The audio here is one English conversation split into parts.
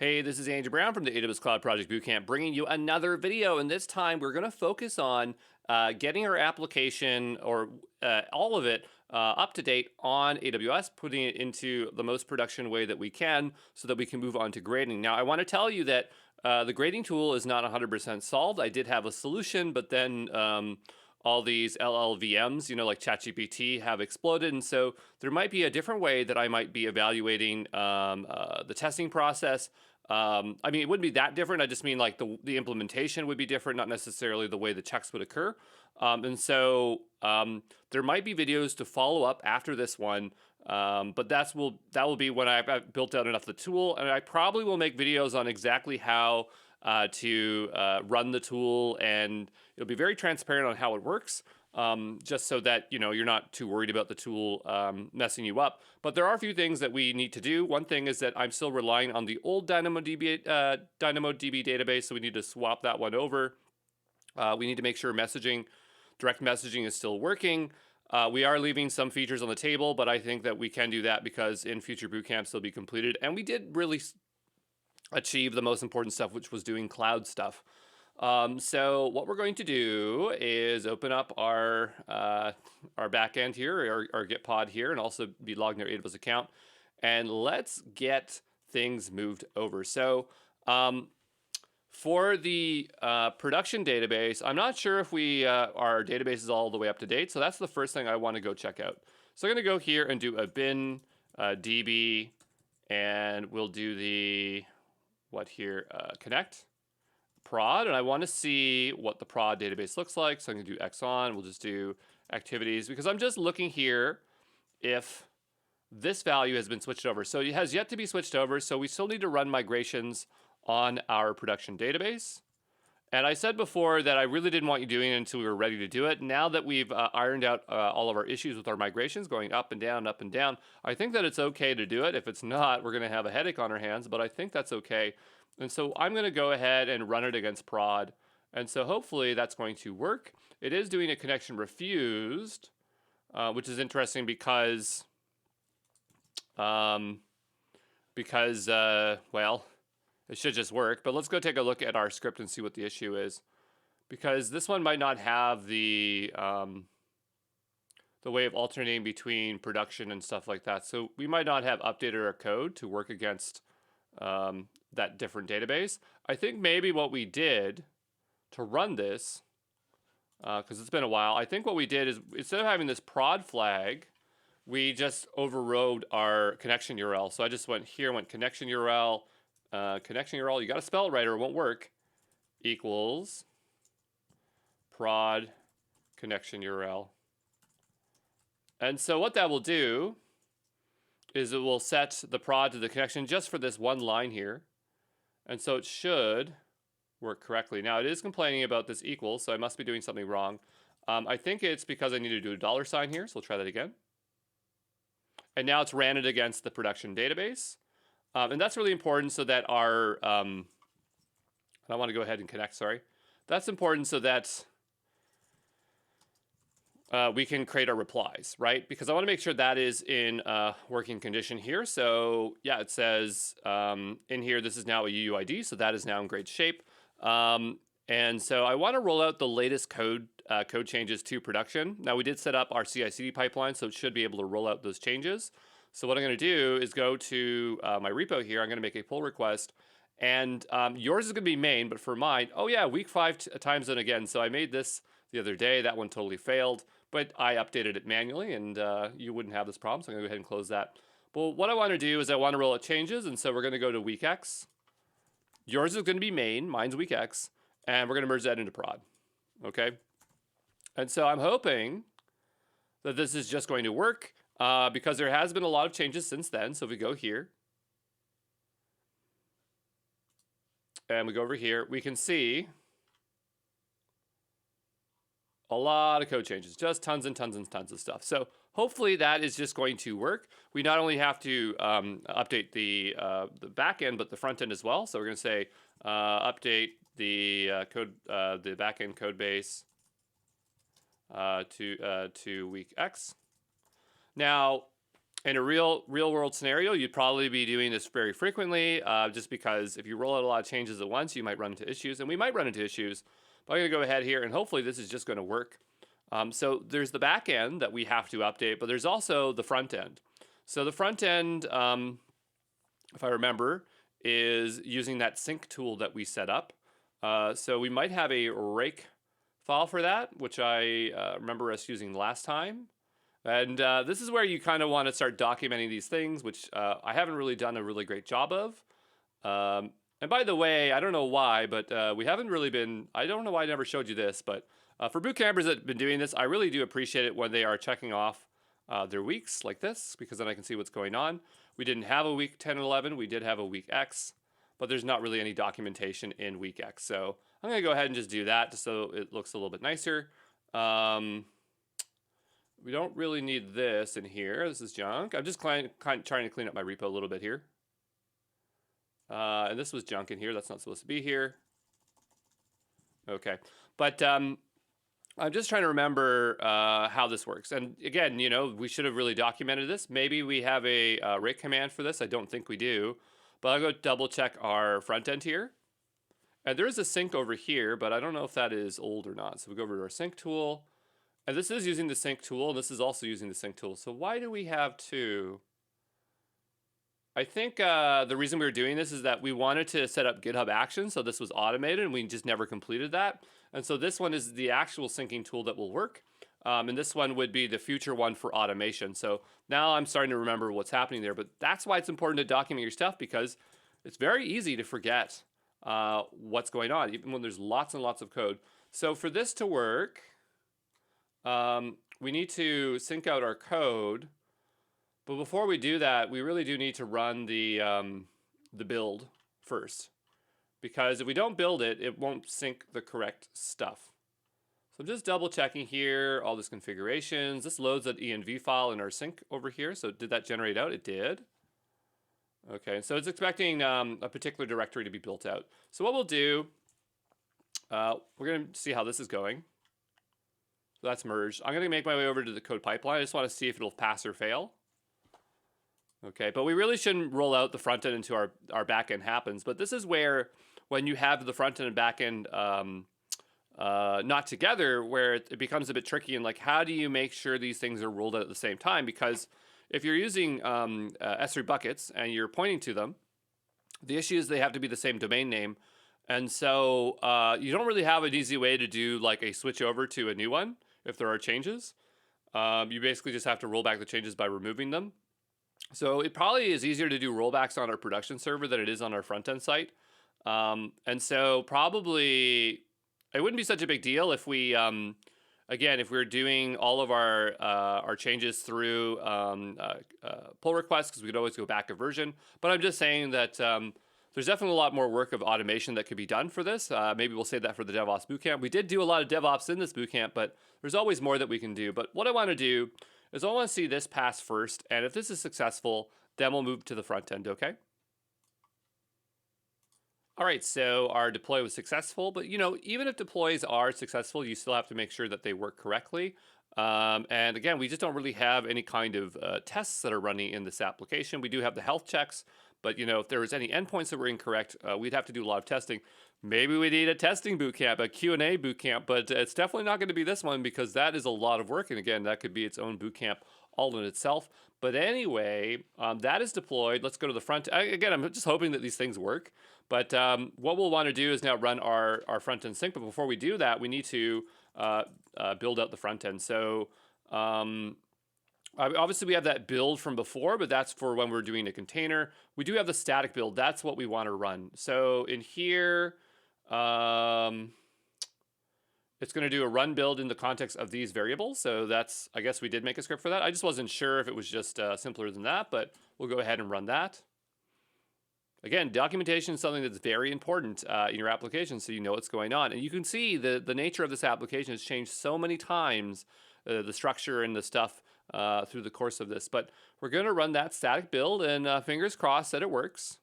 Hey, this is Andrew Brown from the AWS Cloud Project Bootcamp, bringing you another video. And this time we're going to focus on getting our application or all of it up to date on AWS, putting it into the most production way that we can so that we can move on to grading. Now, I want to tell you that the grading tool is not 100% solved. I did have a solution, but then all these LLVMs, like ChatGPT, have exploded. And so there might be a different way that I might be evaluating the testing process. It wouldn't be that different. I just mean like the implementation would be different, not necessarily the way the checks would occur. There might be videos to follow up after this one, but that will be when I've built out enough of the tool, and I probably will make videos on exactly how to run the tool, and it'll be very transparent on how it works. Just so that you're not too worried about the tool messing you up. But there are a few things that we need to do. One thing is that I'm still relying on the old DynamoDB database, so we need to swap that one over. We need to make sure direct messaging is still working. We are leaving some features on the table, but I think that we can do that because in future bootcamps they'll be completed. And we did really achieve the most important stuff, which was doing cloud stuff. So what we're going to do is open up our backend here, our Git pod here, and also be logged in our AWS account. And let's get things moved over. So for the production database, I'm not sure if our database is all the way up to date. So that's the first thing I want to go check out. So I'm going to go here and do a bin db, and we'll do the connect prod, and I want to see what the prod database looks like. So I'm going to do X on. We'll just do activities because I'm just looking here if this value has been switched over. So it has yet to be switched over. So we still need to run migrations on our production database. And I said before that I really didn't want you doing it until we were ready to do it. Now that we've ironed out all of our issues with our migrations going up and down, I think that it's okay to do it. If it's not, we're going to have a headache on our hands, but I think that's okay. And so I'm going to go ahead and run it against prod. And so hopefully that's going to work. It is doing a connection refused, which is interesting because well, it should just work. But let's go take a look at our script and see what the issue is, because this one might not have the way of alternating between production and stuff like that. So we might not have updated our code to work against that different database. I think maybe what we did to run this, because it's been a while, I think what we did is instead of having this prod flag, we just overrode our connection URL. So I just went here, went connection URL, you got to spell it right or it won't work, equals prod connection URL. And so what that will do is it will set the prod to the connection just for this one line here. And so it should work correctly. Now it is complaining about this equals, so I must be doing something wrong. I think it's because I need to do a $sign here, so we'll try that again. And now it's ran it against the production database. And that's really important so that our, I want to go ahead and connect, sorry. That's important so that we can create our replies, right? Because I want to make sure that is in working condition here. So yeah, it says in here, this is now a UUID, so that is now in great shape. And so I want to roll out the latest code changes to production. Now we did set up our CI/CD pipeline, so it should be able to roll out those changes. So what I'm going to do is go to my repo here. I'm going to make a pull request, and yours is going to be main, but for mine, oh yeah, week 5 time zone again. So I made this the other day. That one totally failed, but I updated it manually, and you wouldn't have this problem. So I'm going to go ahead and close that. But what I want to do is I want to roll out changes, and so we're going to go to week X. Yours is going to be main, mine's week X, and we're going to merge that into prod. Okay? And so I'm hoping that this is just going to work because there has been a lot of changes since then. So if we go here and we go over here, we can see a lot of code changes, just tons and tons and tons of stuff. So hopefully that is just going to work. We not only have to update the back end, but the front end as well. So we're going to say update the code, the back end code base to week X. Now, in a real world scenario, you'd probably be doing this very frequently, just because if you roll out a lot of changes at once, you might run into issues, and we might run into issues. But I'm going to go ahead here, and hopefully this is just going to work. So there's the back end that we have to update, but there's also the front end. So the front end, if I remember, is using that sync tool that we set up. So we might have a rake file for that, which I remember us using last time. And this is where you kind of want to start documenting these things, which I haven't really done a really great job of. And by the way, I don't know why, but we haven't really been, I don't know why I never showed you this, but for boot campers that have been doing this, I really do appreciate it when they are checking off their weeks like this, because then I can see what's going on. We didn't have a week 10 and 11, we did have a week X, but there's not really any documentation in week X. So I'm going to go ahead and just do that just so it looks a little bit nicer. We don't really need this in here. This is junk. I'm just trying to clean up my repo a little bit here. And this was junk in here. That's not supposed to be here. Okay. But I'm just trying to remember how this works. And again, you know, we should have really documented this. Maybe we have a rake command for this. I don't think we do. But I'll go double check our front end here. And there is a sync over here, but I don't know if that is old or not. So we go over to our sync tool. And this is using the sync tool, and this is also using the sync tool. So why do we have two? I think the reason we were doing this is that we wanted to set up GitHub Actions, so this was automated, and we just never completed that. And so this one is the actual syncing tool that will work. And this one would be the future one for automation. So now I'm starting to remember what's happening there. But that's why it's important to document your stuff, because it's very easy to forget what's going on, even when there's lots and lots of code. So for this to work, we need to sync out our code, but before we do that, we really do need to run the build first, because if we don't build it, it won't sync the correct stuff. So I'm just double checking here, all these configurations. This loads an env file in our sync over here. So did that generate out? It did. Okay, so it's expecting a particular directory to be built out. So what we'll do, we're going to see how this is going. So that's merged. I'm going to make my way over to the code pipeline. I just want to see if it'll pass or fail. Okay, but we really shouldn't roll out the front end until our back end happens. But this is where, when you have the front end and back end not together, where it becomes a bit tricky. And like, how do you make sure these things are rolled out at the same time? Because if you're using S3 buckets and you're pointing to them, the issue is they have to be the same domain name. And so you don't really have an easy way to do like a switch over to a new one if there are changes. You basically just have to roll back the changes by removing them. So it probably is easier to do rollbacks on our production server than it is on our front end site. And so probably it wouldn't be such a big deal if we, again, if we're doing all of our changes through pull requests, because we could always go back a version. But I'm just saying that there's definitely a lot more work of automation that could be done for this. Maybe we'll save that for the DevOps Bootcamp. We did do a lot of DevOps in this bootcamp, but there's always more that we can do. But what I want to do is I want to see this pass first. And if this is successful, then we'll move to the front end, okay? All right, so our deploy was successful. But, you know, even if deploys are successful, you still have to make sure that they work correctly. And again, we just don't really have any kind of tests that are running in this application. We do have the health checks. But, you know, if there was any endpoints that were incorrect, we'd have to do a lot of testing. Maybe we need a testing bootcamp, a Q&A bootcamp, but it's definitely not going to be this one, because that is a lot of work. And again, that could be its own bootcamp all in itself. But anyway, that is deployed. Let's go to the front. Again, I'm just hoping that these things work. But what we'll want to do is now run our front end sync. But before we do that, we need to build out the front end. So obviously we have that build from before, but that's for when we're doing a container. We do have the static build. That's what we want to run. So in here, it's going to do a run build in the context of these variables. So that's, I guess we did make a script for that. I just wasn't sure if it was just simpler than that, but we'll go ahead and run that. Again, documentation is something that's very important in your application, so you know what's going on. And you can see the nature of this application has changed so many times, the structure and the stuff through the course of this. But we're going to run that static build, and fingers crossed that it works.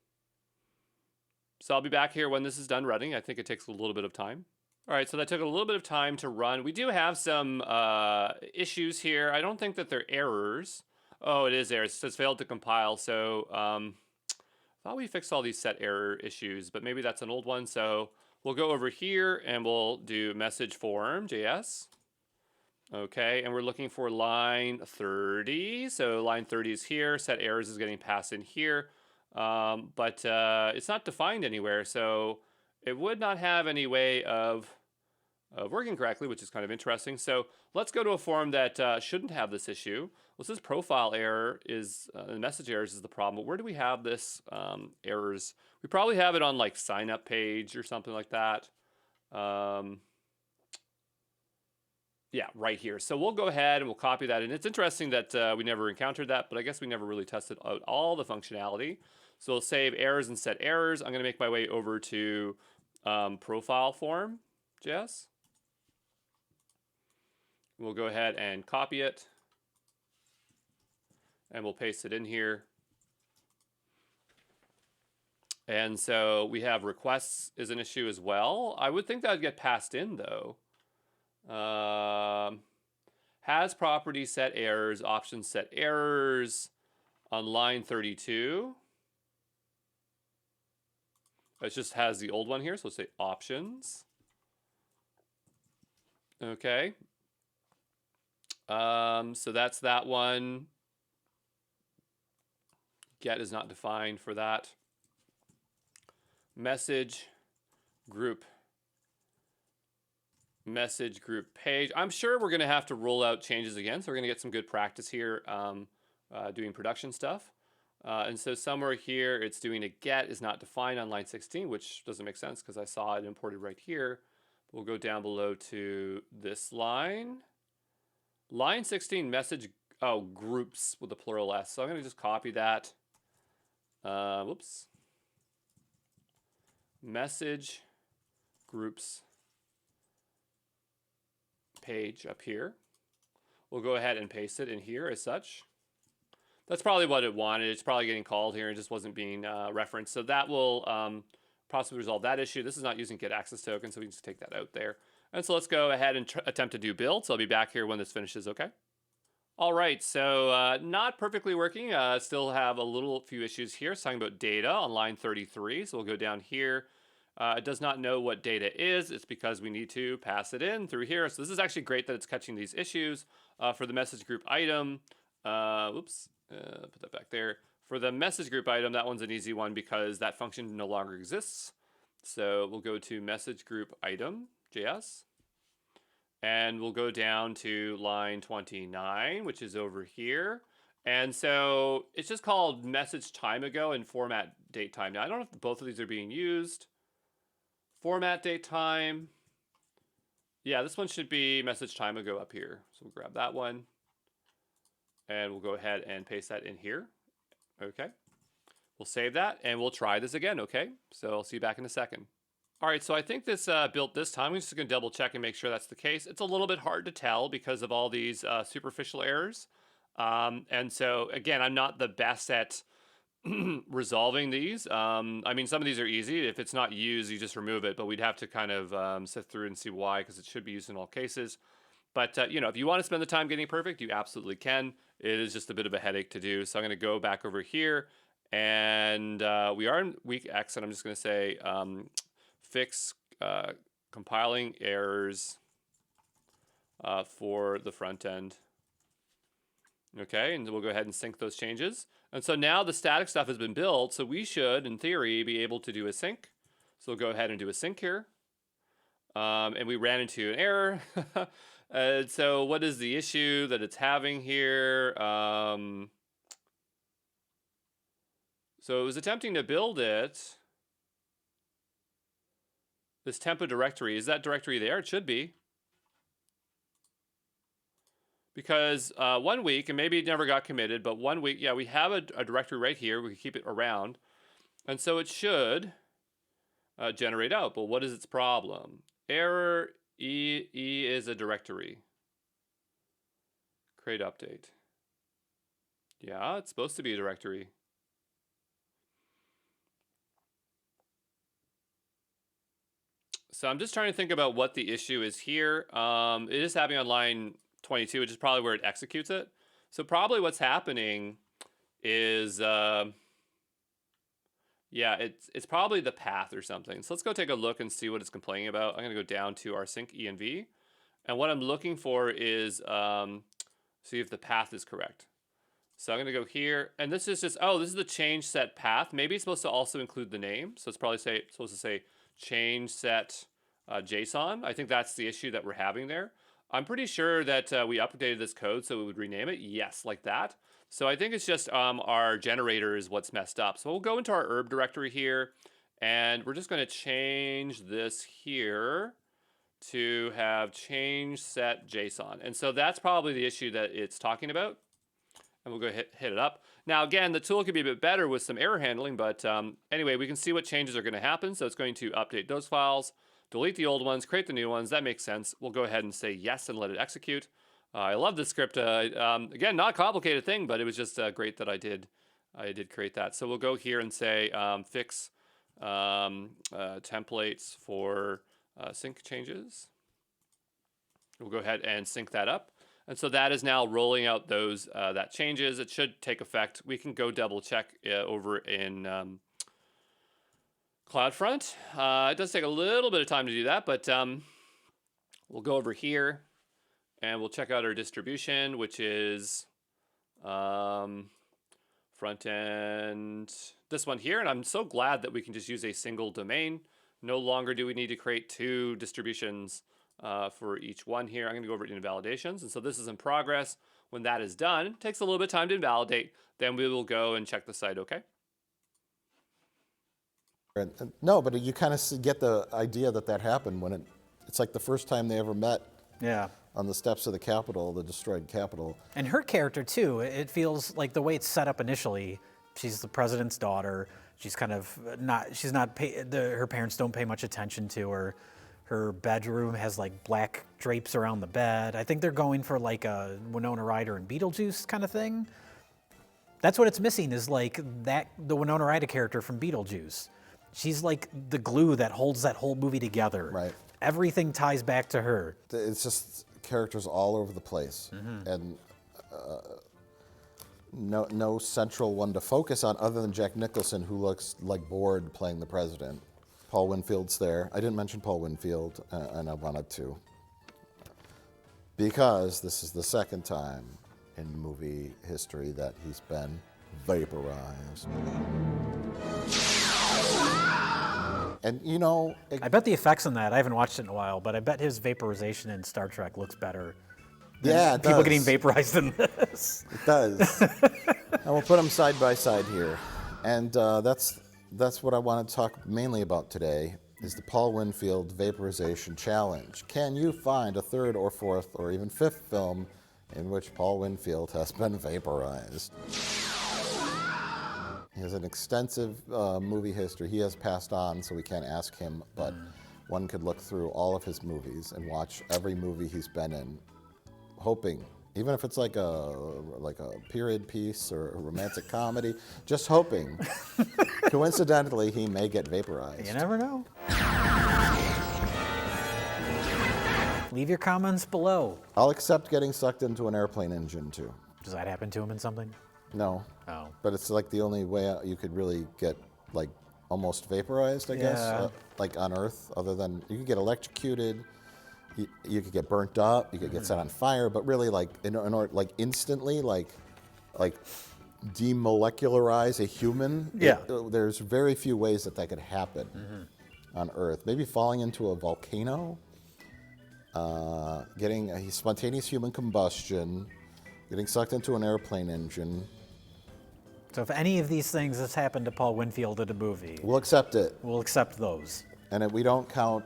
So I'll be back here when this is done running. I think it takes a little bit of time. All right, so that took a little bit of time to run. We do have some issues here. I don't think that they're errors. Oh, it is there. It says failed to compile. So thought we fixed all these set error issues, but maybe that's an old one. So we'll go over here and we'll do message form JS. Okay, and we're looking for line 30. So line 30 is here. Set errors is getting passed in here, but it's not defined anywhere. So it would not have any way of working correctly, which is kind of interesting. So let's go to a form that shouldn't have this issue. Well, this profile error is, message errors is the problem, but where do we have this errors? We probably have it on like sign up page or something like that. Yeah, right here. So we'll go ahead and we'll copy that. And it's interesting that we never encountered that, but I guess we never really tested out all the functionality. So we'll save errors and set errors. I'm going to make my way over to profile form JS. We'll go ahead and copy it. And we'll paste it in here. And so we have requests is an issue as well. I would think that would get passed in though. Has property set errors, options set errors on line 32. It just has the old one here, so let's say options. Okay. So that's that one. Get is not defined for that. Message group page. I'm sure we're going to have to roll out changes again, so we're going to get some good practice here doing production stuff. And so somewhere here, it's doing a get is not defined on line 16, which doesn't make sense because I saw it imported right here. We'll go down below to this line. Line 16 message, groups with a plural S. So I'm going to just copy that. Whoops. Message groups page up here. We'll go ahead and paste it in here as such. That's probably what it wanted. It's probably getting called here and just wasn't being referenced. So that will possibly resolve that issue. This is not using get access token, so we can just take that out there. And so let's go ahead and attempt to do build. So I'll be back here when this finishes, okay? All right, so not perfectly working. Still have a few issues here. It's talking about data on line 33. So we'll go down here. It does not know what data is. It's because we need to pass it in through here. So this is actually great that it's catching these issues for the message group item. Put that back there. For the message group item, that one's an easy one because that function no longer exists. So we'll go to message group item, JS. And we'll go down to line 29, which is over here. And so it's just called message time ago and format date time. Now, I don't know if both of these are being used. Format date time. Yeah, this one should be message time ago up here. So we'll grab that one. And we'll go ahead and paste that in here. Okay. We'll save that and we'll try this again, okay? So I'll see you back in a second. All right, so I think this built this time. I'm just gonna double check and make sure that's the case. It's a little bit hard to tell because of all these superficial errors. And so again, I'm not the best at resolving these. I mean, some of these are easy. If it's not used, you just remove it, but we'd have to kind of sift through and see why, because it should be used in all cases. But, you know, if you want to spend the time getting perfect, you absolutely can. It is just a bit of a headache to do. So I'm going to go back over here and we are in week X, and I'm just going to say fix compiling errors for the front end. Okay, and we'll go ahead and sync those changes. And so now the static stuff has been built, so we should, in theory, be able to do a sync. So we'll go ahead and do a sync here. And we ran into an error. So what is the issue that it's having here? So it was attempting to build it. This tempo directory, is that directory there? It should be. Because 1 week, and maybe it never got committed, but 1 week, yeah, we have a directory right here. We can keep it around. And so it should generate out. But what is its problem? Error E is a directory. Create update. Yeah, it's supposed to be a directory. So I'm just trying to think about what the issue is here. It is happening on line 22, which is probably where it executes it. So probably what's happening is, yeah, it's probably the path or something. So let's go take a look and see what it's complaining about. I'm going to go down to our sync env. And what I'm looking for is see if the path is correct. So I'm going to go here. And this is just, oh, this is the change set path. Maybe it's supposed to also include the name. So it's probably supposed to say change set JSON. I think that's the issue that we're having there. I'm pretty sure that we updated this code so we would rename it. Yes, like that. So I think it's just our generator is what's messed up. So we'll go into our herb directory here, and we're just going to change this here to have change set JSON. And so that's probably the issue that it's talking about. And we'll go hit it up. Now, again, the tool could be a bit better with some error handling, but anyway, we can see what changes are going to happen. So it's going to update those files, delete the old ones, create the new ones. That makes sense. We'll go ahead and say yes and let it execute. I love this script. Again, not a complicated thing, but it was just great that I did create that. So we'll go here and say fix templates for sync changes. We'll go ahead and sync that up. And so that is now rolling out those that changes. It should take effect. We can go double check over in CloudFront. It does take a little bit of time to do that, but we'll go over here and we'll check out our distribution, which is front end, this one here. And I'm so glad that we can just use a single domain. No longer do we need to create two distributions for each one here. I'm going to go over to invalidations. And so this is in progress. When that is done, it takes a little bit of time to invalidate. Then we will go and check the site, okay? No, but you kind of get the idea that happened when it's like the first time they ever met. Yeah. On the steps of the Capitol, the destroyed Capitol. And her character too, it feels like the way it's set up initially, she's the president's daughter. She's kind of her parents don't pay much attention to her. Her bedroom has like black drapes around the bed. I think they're going for like a Winona Ryder and Beetlejuice kind of thing. That's what it's missing is like the Winona Ryder character from Beetlejuice. She's like the glue that holds that whole movie together. Right. Everything ties back to her. It's just characters all over the place, and no central one to focus on other than Jack Nicholson, who looks like bored playing the president. Paul Winfield's there. I didn't mention Paul Winfield, and I wanted to, because this is the second time in movie history that he's been vaporized. And you know, I bet the effects on that, I haven't watched it in a while, but I bet his vaporization in Star Trek looks better than yeah, it people does. getting vaporized in this. It does. And we'll put them side by side here. And that's what I want to talk mainly about today, is the Paul Winfield Vaporization Challenge. Can you find a third or fourth or even fifth film in which Paul Winfield has been vaporized? He has an extensive movie history. He has passed on, so we can't ask him, but one could look through all of his movies and watch every movie he's been in, hoping, even if it's like a period piece or a romantic comedy, just hoping, coincidentally, he may get vaporized. You never know. Leave your comments below. I'll accept getting sucked into an airplane engine, too. Does that happen to him in something? No. Oh. But it's like the only way you could really get like almost vaporized, I guess, like on Earth, other than you could get electrocuted, you could get burnt up, you could get set on fire, but really like in order, like instantly, like demolecularize a human. Yeah. There's very few ways that could happen on Earth. Maybe falling into a volcano, getting a spontaneous human combustion, getting sucked into an airplane engine. So if any of these things has happened to Paul Winfield in a movie, We'll accept it. we'll accept those. And we don't count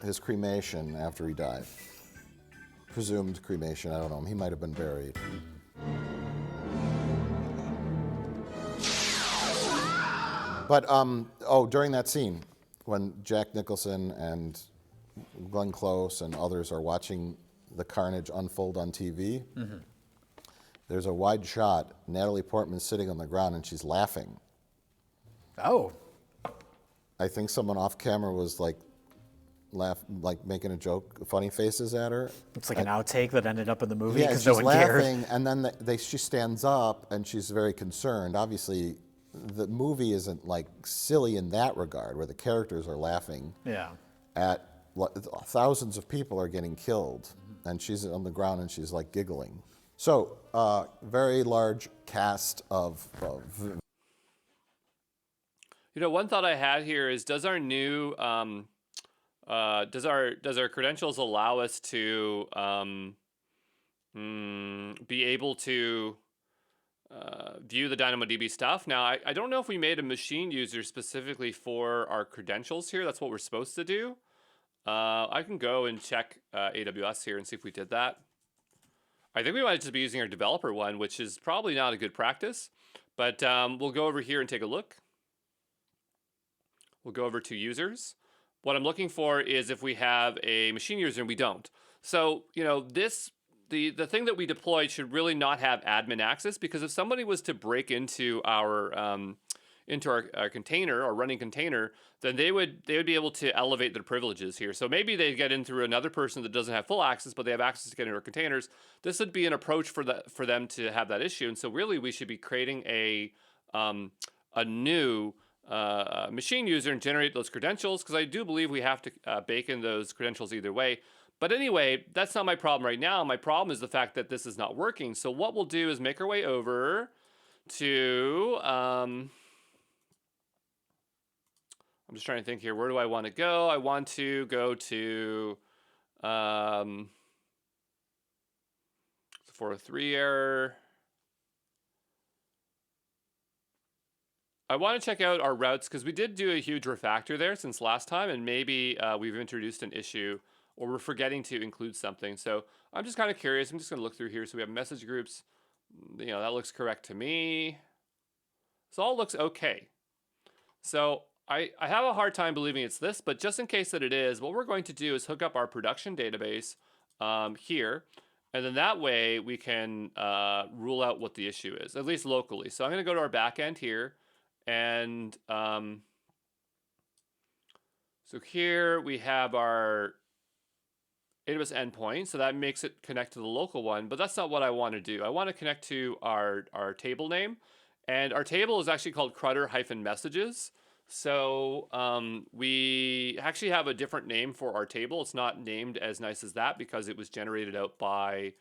his cremation after he died. Presumed cremation, I don't know. He might have been buried. But, during that scene, when Jack Nicholson and Glenn Close and others are watching the carnage unfold on TV, there's a wide shot. Natalie Portman's sitting on the ground and she's laughing. Oh. I think someone off camera was like like making a joke, funny faces at her. It's like an outtake that ended up in the movie Yeah, because she's no one cared. laughing, and then she stands up and she's very concerned. Obviously, the movie isn't like silly in that regard, where the characters are laughing Yeah. at thousands of people are getting killed, and she's on the ground and she's like giggling. So, very large cast of One thought I had here is, does our new does our credentials allow us to be able to view the DynamoDB stuff? Now, I don't know if we made a machine user specifically for our credentials here. That's what we're supposed to do. I can go and check AWS here and see if we did that. I think we might just be using our developer one, which is probably not a good practice. But we'll go over here and take a look. We'll go over to users. What I'm looking for is if we have a machine user, and we don't. So, the thing that we deployed should really not have admin access, because if somebody was to break into our container, or running container, then they would be able to elevate their privileges here. So maybe they get in through another person that doesn't have full access, but they have access to get into our containers. This would be an approach for them to have that issue. And so really, we should be creating a new machine user and generate those credentials, because I do believe we have to bake in those credentials either way. But anyway, that's not my problem right now. My problem is the fact that this is not working. So what we'll do is make our way over to I'm just trying to think here. Where do I want to go? I want to go to 403 error. I want to check out our routes, because we did do a huge refactor there since last time, and maybe we've introduced an issue, or we're forgetting to include something. So I'm just kind of curious. I'm just going to look through here. So we have message groups. That looks correct to me. So all looks okay. So I have a hard time believing it's this, but just in case that it is, what we're going to do is hook up our production database here, and then that way we can rule out what the issue is, at least locally. So I'm going to go to our backend here, and so here we have our AWS endpoint, so that makes it connect to the local one, but that's not what I want to do. I want to connect to our table name, and our table is actually called Crutter-messages. So we actually have a different name for our table. It's not named as nice as that, because it was generated out by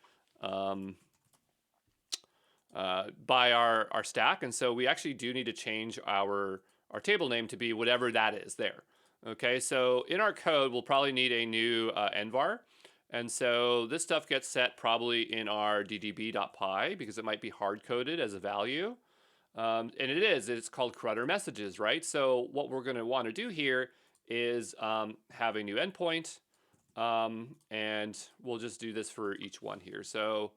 our stack, and so we actually do need to change our table name to be whatever that is there. Okay, so in our code, we'll probably need a new envar. And so this stuff gets set probably in our ddb.py, because it might be hard-coded as a value. And it's called Crutter-messages, right? So what we're going to want to do here is have a new endpoint, and we'll just do this for each one here. So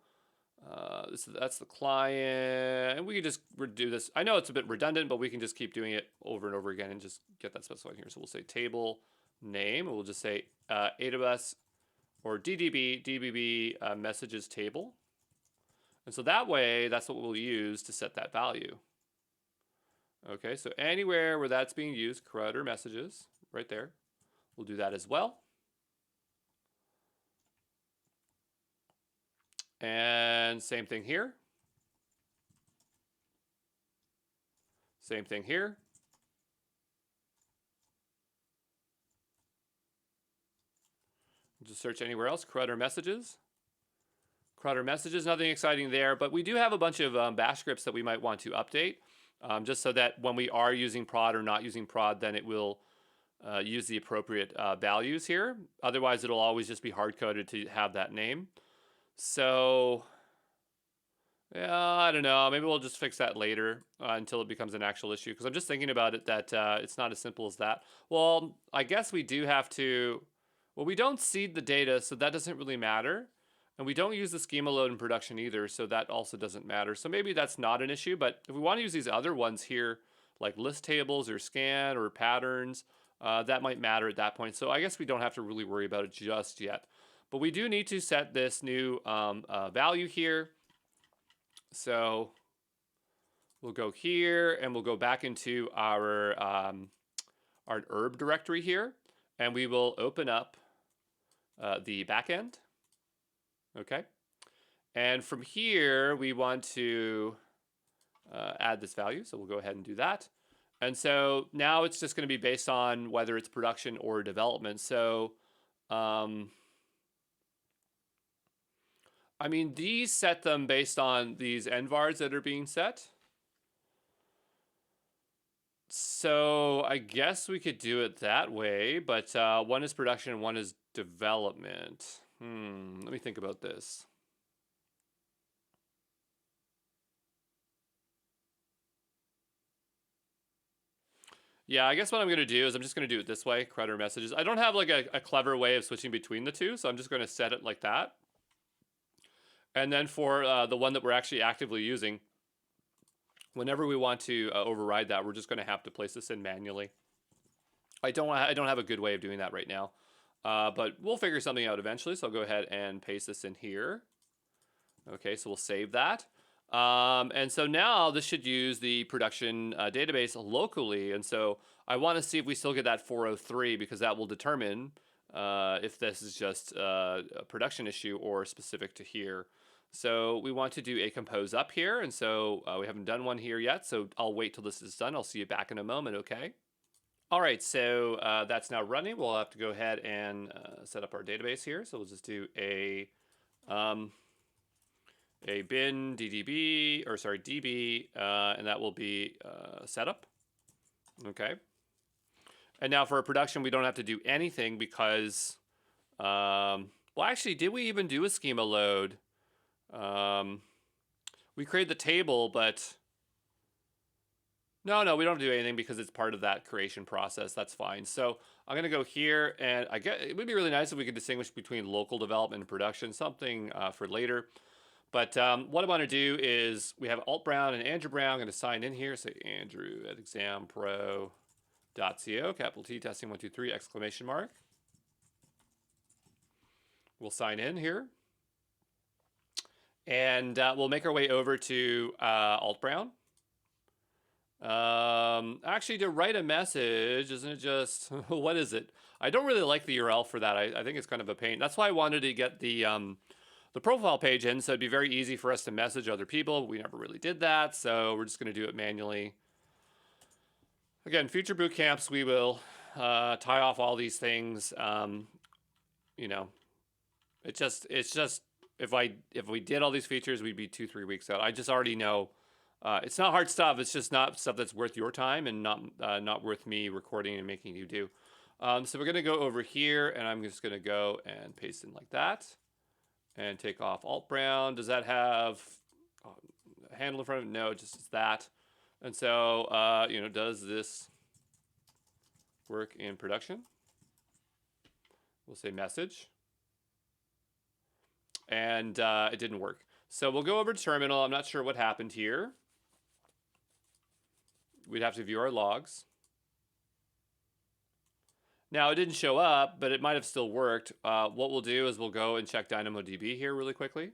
that's the client, and we can just do this. I know it's a bit redundant, but we can just keep doing it over and over again and just get that specified here. So we'll say table name, and we'll just say AWS or DBB messages table. And so that way, that's what we'll use to set that value. Okay, so anywhere where that's being used, Crutter-messages, right there, we'll do that as well. And same thing here. Same thing here. Just search anywhere else, Crutter-messages. Crutter-messages, nothing exciting there, but we do have a bunch of bash scripts that we might want to update, just so that when we are using prod or not using prod, then it will use the appropriate values here. Otherwise, it'll always just be hard-coded to have that name. So, yeah, I don't know. Maybe we'll just fix that later until it becomes an actual issue, because I'm just thinking about it that it's not as simple as that. Well, I guess we do have to... Well, we don't seed the data, so that doesn't really matter. And we don't use the schema load in production either, so that also doesn't matter. So maybe that's not an issue, but if we want to use these other ones here, like list tables or scan or patterns, that might matter at that point. So I guess we don't have to really worry about it just yet. But we do need to set this new value here. So we'll go here, and we'll go back into our herb directory here. and we will open up the backend. Okay. And from here, we want to add this value. So we'll go ahead and do that. And so now it's just going to be based on whether it's production or development. So, I mean, these set them based on these envars that are being set. So I guess we could do it that way, but one is production and one is development. Let me think about this. Yeah, I guess what I'm going to do is I'm just going to do it this way, creditor messages. I don't have like a clever way of switching between the two, so I'm just going to set it like that. And then for the one that we're actually actively using, whenever we want to override that, we're just going to have to place this in manually. I don't have a good way of doing that right now, but we'll figure something out eventually. So I'll go ahead and paste this in here. Okay, so we'll save that. And so now this should use the production database locally. And so I want to see if we still get that 403 because that will determine if this is just a production issue or specific to here. So we want to do a compose up here. And so we haven't done one here yet. So I'll wait till this is done. I'll see you back in a moment. Okay. All right. So that's now running. We'll have to go ahead and set up our database here. So we'll just do a bin DDB, or sorry, DB, and that will be setup. Okay. And now for a production, we don't have to do anything because, well, actually, did we even do a schema load? We created the table, but no, we don't have to do anything because it's part of that creation process. That's fine. So I'm going to go here, and I get it would be really nice if we could distinguish between local development and production, something for later. But what I want to do is we have Alt Brown and Andrew Brown. I'm going to sign in here. Say Andrew at exampro.co, capital T, testing 1, 2, 3, exclamation mark. We'll sign in here. And we'll make our way over to Alt Brown. Actually, to write a message, isn't it just, what is it? I don't really like the URL for that. I think it's kind of a pain. That's why I wanted to get the profile page in, so it'd be very easy for us to message other people. We never really did that, so we're just going to do it manually. Again, future boot camps, we will tie off all these things. You know, it's just if we did all these features, we'd be 2-3 weeks out. I just already know it's not hard stuff. It's just not stuff that's worth your time and not worth me recording and making you do. So we're going to go over here, and I'm just going to go and paste in like that. And take off Alt Brown. Does that have a handle in front of it? No, just it's that. And so, you know, does this work in production? We'll say message. And it didn't work. So we'll go over to terminal. I'm not sure what happened here. We'd have to view our logs. Now, it didn't show up, but it might have still worked. What we'll do is we'll go and check DynamoDB here really quickly.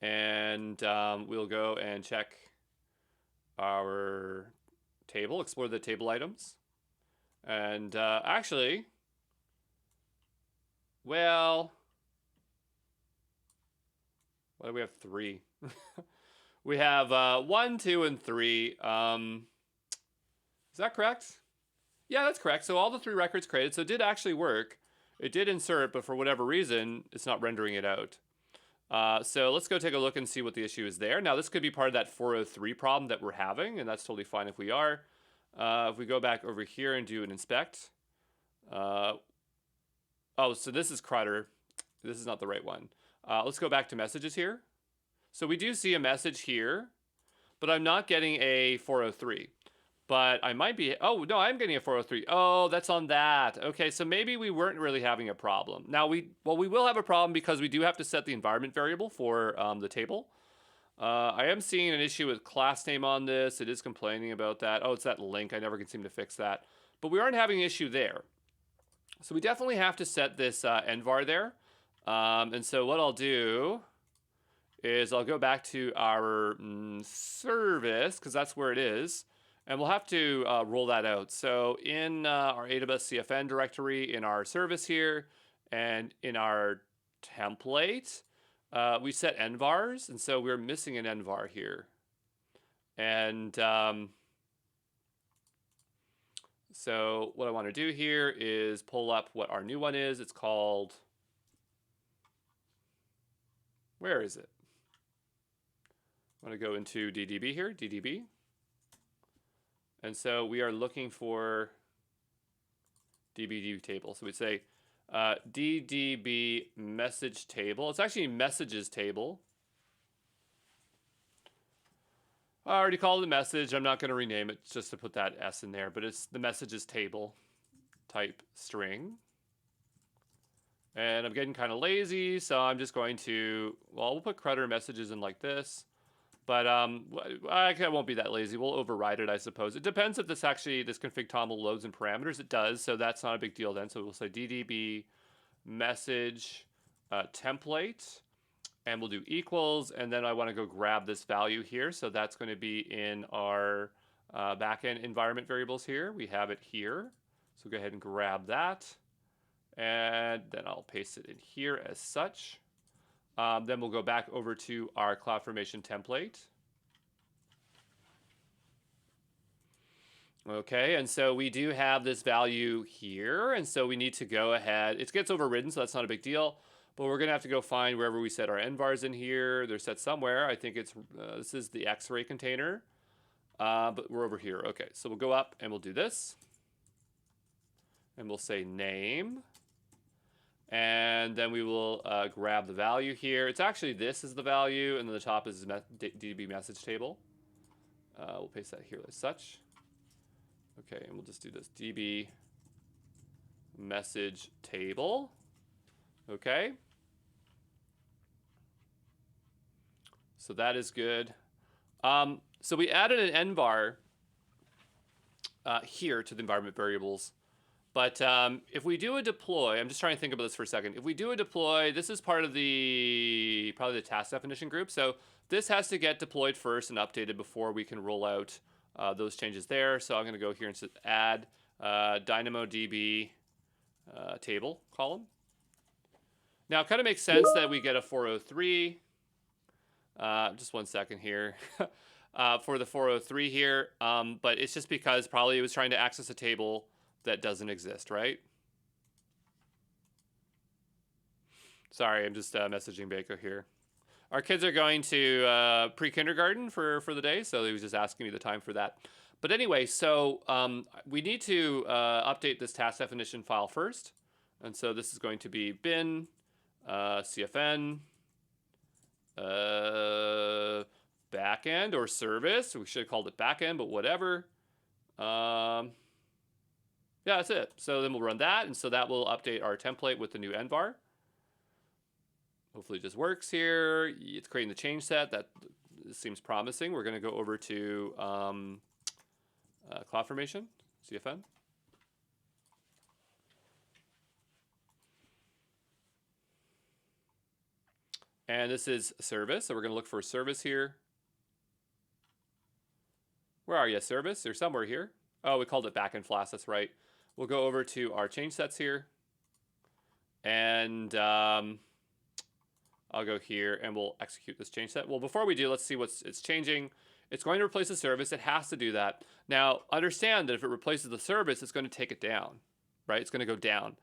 And we'll go and check our table, explore the table items. And actually, well, why do we have 3? We have 1, 2, and 3. Is that correct? Yeah, that's correct. So all the 3 records created. So it did actually work. It did insert, but for whatever reason, it's not rendering it out. So let's go take a look and see what the issue is there. Now, this could be part of that 403 problem that we're having, and that's totally fine if we are. If we go back over here and do an inspect. Oh, so this is CRUD. This is not the right one. Let's go back to messages here. So we do see a message here, but I'm not getting a 403. But I might be, oh, no, I'm getting a 403. Oh, that's on that. Okay, so maybe we weren't really having a problem. Now, we will have a problem because we do have to set the environment variable for the table. I am seeing an issue with class name on this. It is complaining about that. Oh, it's that link. I never can seem to fix that. But we aren't having an issue there. So we definitely have to set this envar there. And so what I'll do is I'll go back to our service, because that's where it is. And we'll have to roll that out. So in our AWS CFN directory, in our service here, and in our template, we set envars, and so we're missing an envar here. And so what I want to do here is pull up what our new one is. It's called, where is it? I want to go into DDB here, DDB. And so we are looking for DBD table. So we'd say DDB message table. It's actually messages table. I already called it a message. I'm not going to rename it just to put that S in there, but it's the messages table type string. And I'm getting kind of lazy, so I'm just going to, well, we'll put creditor messages in like this. But I won't be that lazy. We'll override it, I suppose. It depends if this config toml loads in parameters. It does, so that's not a big deal then. So we'll say DDB message template, and we'll do equals, and then I want to go grab this value here. So that's going to be in our backend environment variables here. We have it here. So go ahead and grab that, and then I'll paste it in here as such. Then we'll go back over to our CloudFormation template. Okay, and so we do have this value here, and so we need to go ahead. It gets overridden, so that's not a big deal, but we're going to have to go find wherever we set our envars in here. They're set somewhere. I think it's this is the X-ray container, but we're over here. Okay, so we'll go up and we'll do this, and we'll say name. And then we will grab the value here. It's actually, this is the value, and then the top is DB message table. We'll paste that here as such. Okay, and we'll just do this DB message table. Okay. So that is good. So we added an envar here to the environment variables. But if we do a deploy, I'm just trying to think about this for a second. If we do a deploy, this is part of probably the task definition group. So this has to get deployed first and updated before we can roll out those changes there. So I'm going to go here and say add DynamoDB table column. Now it kind of makes sense that we get a 403. Just 1 second here. For the 403 here. But it's just because probably it was trying to access a table that doesn't exist, right? Sorry, I'm just messaging Baco here. Our kids are going to pre-kindergarten for the day, so he was just asking me the time for that. But anyway, so we need to update this task definition file first. And so this is going to be bin CFN backend or service. We should have called it backend, but whatever. Yeah, that's it. So then we'll run that, and so that will update our template with the new envar. Hopefully it just works here. It's creating the change set. That seems promising. We're going to go over to CloudFormation, CFN. And this is service, so we're going to look for a service here. Where are you, service? They're somewhere here. Oh, we called it backend Flask, that's right. We'll go over to our change sets here. And I'll go here and we'll execute this change set. Well, before we do, let's see it's changing. It's going to replace the service. It has to do that. Now, understand that if it replaces the service, it's going to take it down, right? It's going to go down.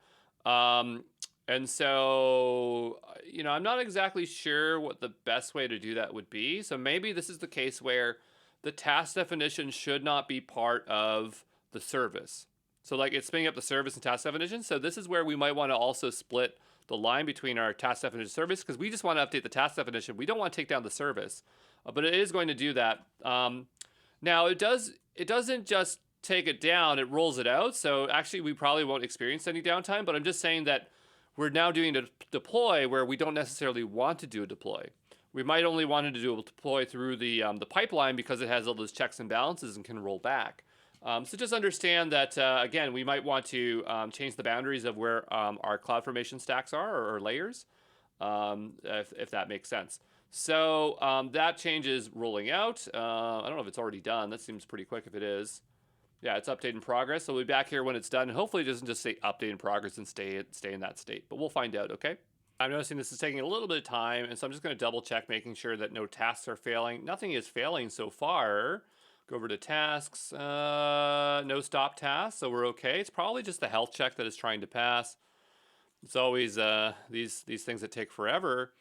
And so, you know, I'm not exactly sure what the best way to do that would be. So maybe this is the case where the task definition should not be part of the service. So like it's spinning up the service and task definition. So this is where we might want to also split the line between our task definition service, because we just want to update the task definition. We don't want to take down the service, but it is going to do that. Now it doesn't just take it down, it rolls it out. So actually we probably won't experience any downtime, but I'm just saying that we're now doing a deploy where we don't necessarily want to do a deploy. We might only want to do a deploy through the pipeline because it has all those checks and balances and can roll back. So just understand that, again, we might want to change the boundaries of where our CloudFormation stacks are or layers, if that makes sense. So that change is rolling out. I don't know if it's already done. That seems pretty quick if it is. Yeah, it's update in progress. So we'll be back here when it's done. And hopefully it doesn't just say update in progress and stay in that state. But we'll find out, okay? I'm noticing this is taking a little bit of time, and so I'm just going to double check, making sure that no tasks are failing. Nothing is failing so far. Go over to tasks. No stop tasks, so we're okay. It's probably just the health check that is trying to pass. It's always these things that take forever.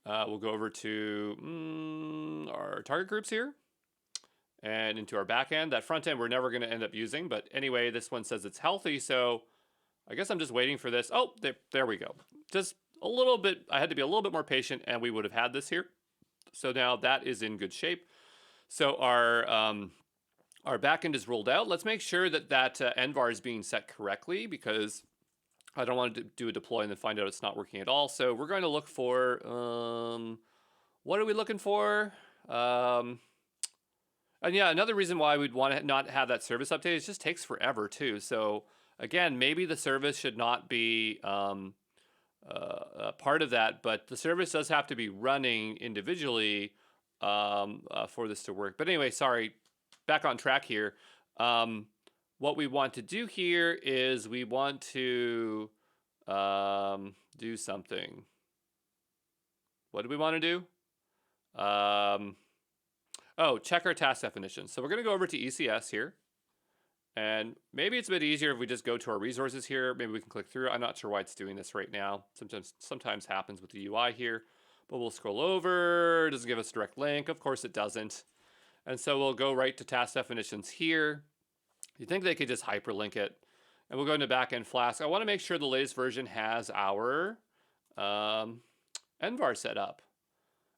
We'll go over to our target groups here and into our back end. That front end we're never going to end up using, but anyway, this one says it's healthy, so I guess I'm just waiting for this. Oh, there we go. Just a little bit, I had to be a little bit more patient and we would have had this here. So now that is in good shape. So our backend is rolled out. Let's make sure that NVAR is being set correctly, because I don't want to do a deploy and then find out it's not working at all. So we're going to look for, what are we looking for? And yeah, another reason why we'd want to not have that service update is it just takes forever too. So again, maybe the service should not be part of that, but the service does have to be running individually for this to work. But anyway, sorry, back on track here. What we want to do here is we want to do something. What do we want to do? Check our task definitions. So we're going to go over to ECS here. And maybe it's a bit easier if we just go to our resources here. Maybe we can click through. I'm not sure why it's doing this right now. Sometimes happens with the UI here. But we'll scroll over. It doesn't give us a direct link. Of course it doesn't. And so we'll go right to task definitions here. You think they could just hyperlink it. And we'll go into backend Flask. I want to make sure the latest version has our NVAR set up.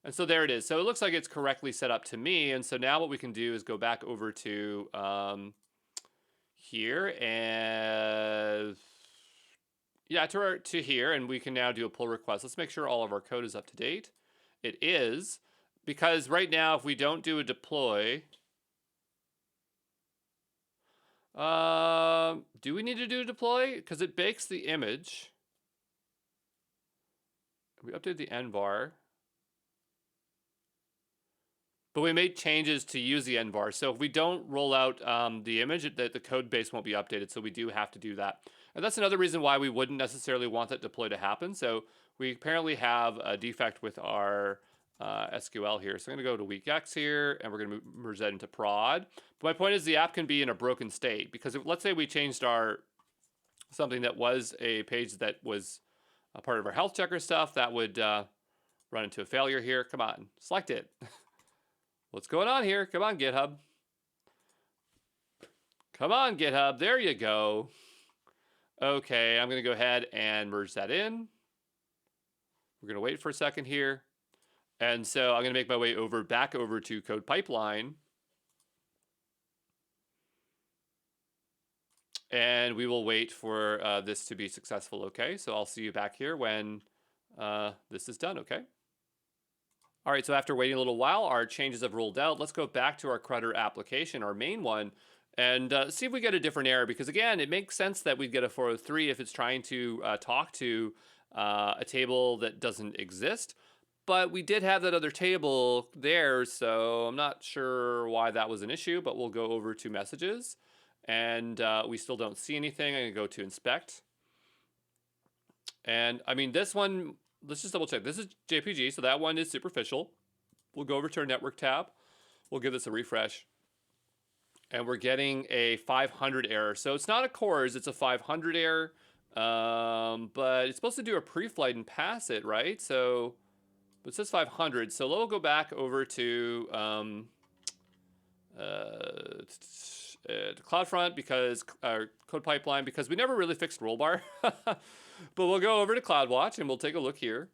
And so there it is. So it looks like it's correctly set up to me. And so now what we can do is go back over to here and to here, and we can now do a pull request. Let's make sure all of our code is up to date. It is, because right now if we don't do a deploy, do we need to do a deploy? Because it bakes the image. We updated the NVAR. But we made changes to use the NVAR. So if we don't roll out the image, the code base won't be updated. So we do have to do that. And that's another reason why we wouldn't necessarily want that deploy to happen. So we apparently have a defect with our SQL here. So I'm going to go to weak X here, and we're going to merge that into prod. But my point is the app can be in a broken state, because let's say we changed something that was a page that was a part of our health checker stuff, that would run into a failure here. Come on, select it. What's going on here? Come on, GitHub. Come on, GitHub. There you go. Okay, I'm going to go ahead and merge that in. We're going to wait for a second here. And so I'm going to make my way back over to Code Pipeline. And we will wait for this to be successful, okay? So I'll see you back here when this is done, okay? All right, so after waiting a little while, our changes have rolled out. Let's go back to our CRUD application, our main one, and see if we get a different error. Because again, it makes sense that we'd get a 403 if it's trying to talk to a table that doesn't exist. But we did have that other table there, so I'm not sure why that was an issue, but we'll go over to messages, and we still don't see anything. I'm gonna go to inspect. And I mean, this one, let's just double check. This is JPG, so that one is superficial. We'll go over to our network tab. We'll give this a refresh. And we're getting a 500 error. So it's not a CORS, it's a 500 error. But it's supposed to do a pre-flight and pass it, right? So, but it says 500. So we'll go back over to CloudFront, because our Code Pipeline, because we never really fixed rollbar. But we'll go over to CloudWatch and we'll take a look here.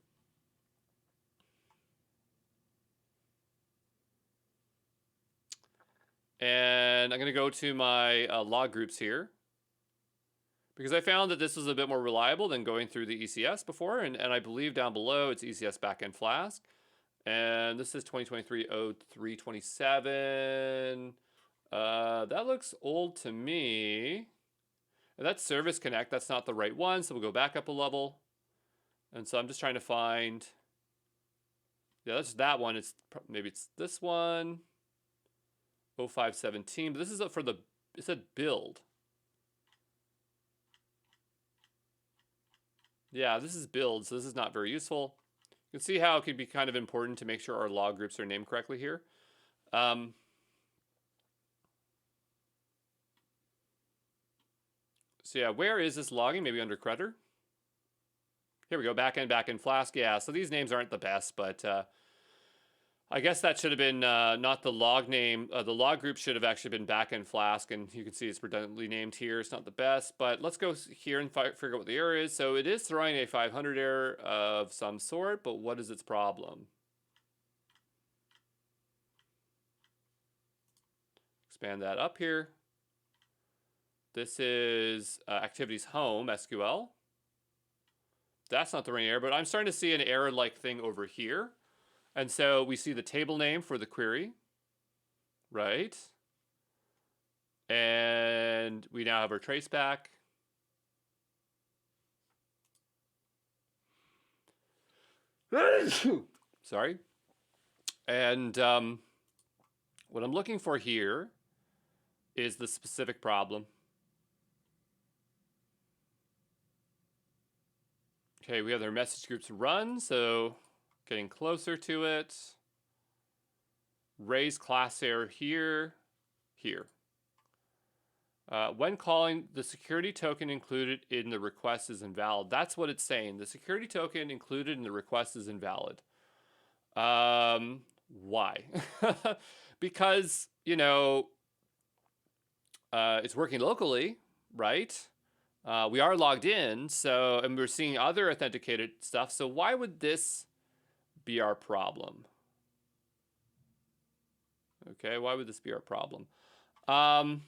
And I'm going to go to my log groups here, because I found that this was a bit more reliable than going through the ECS before. And I believe down below it's ECS backend Flask. And this is 2023-03-27. That looks old to me. And that's Service Connect. That's not the right one. So we'll go back up a level. And so I'm just trying to find. Yeah, that's that one. Maybe it's this one. 0517, but this is for the, it said build. Yeah, this is build, so this is not very useful. You can see how it could be kind of important to make sure our log groups are named correctly here. So yeah, where is this logging? Maybe under Crutter. Here we go, backend Flask. Yeah, so these names aren't the best, but I guess that should have been not the log name. The log group should have actually been backend Flask, and you can see it's redundantly named here. It's not the best, but let's go here and figure out what the error is. So it is throwing a 500 error of some sort, but what is its problem? Expand that up here. This is activities home, SQL. That's not the right error, but I'm starting to see an error-like thing over here. And so we see the table name for the query, right? And we now have our trace back. Sorry. And what I'm looking for here is the specific problem. Okay, we have our message groups run, so getting closer to it. Raise class error here, here. When calling, the security token included in the request is invalid. That's what it's saying. The security token included in the request is invalid. Why? Because, you know, it's working locally, right? We are logged in, so, and we're seeing other authenticated stuff. So why would this be our problem? Okay, why would this be our problem? And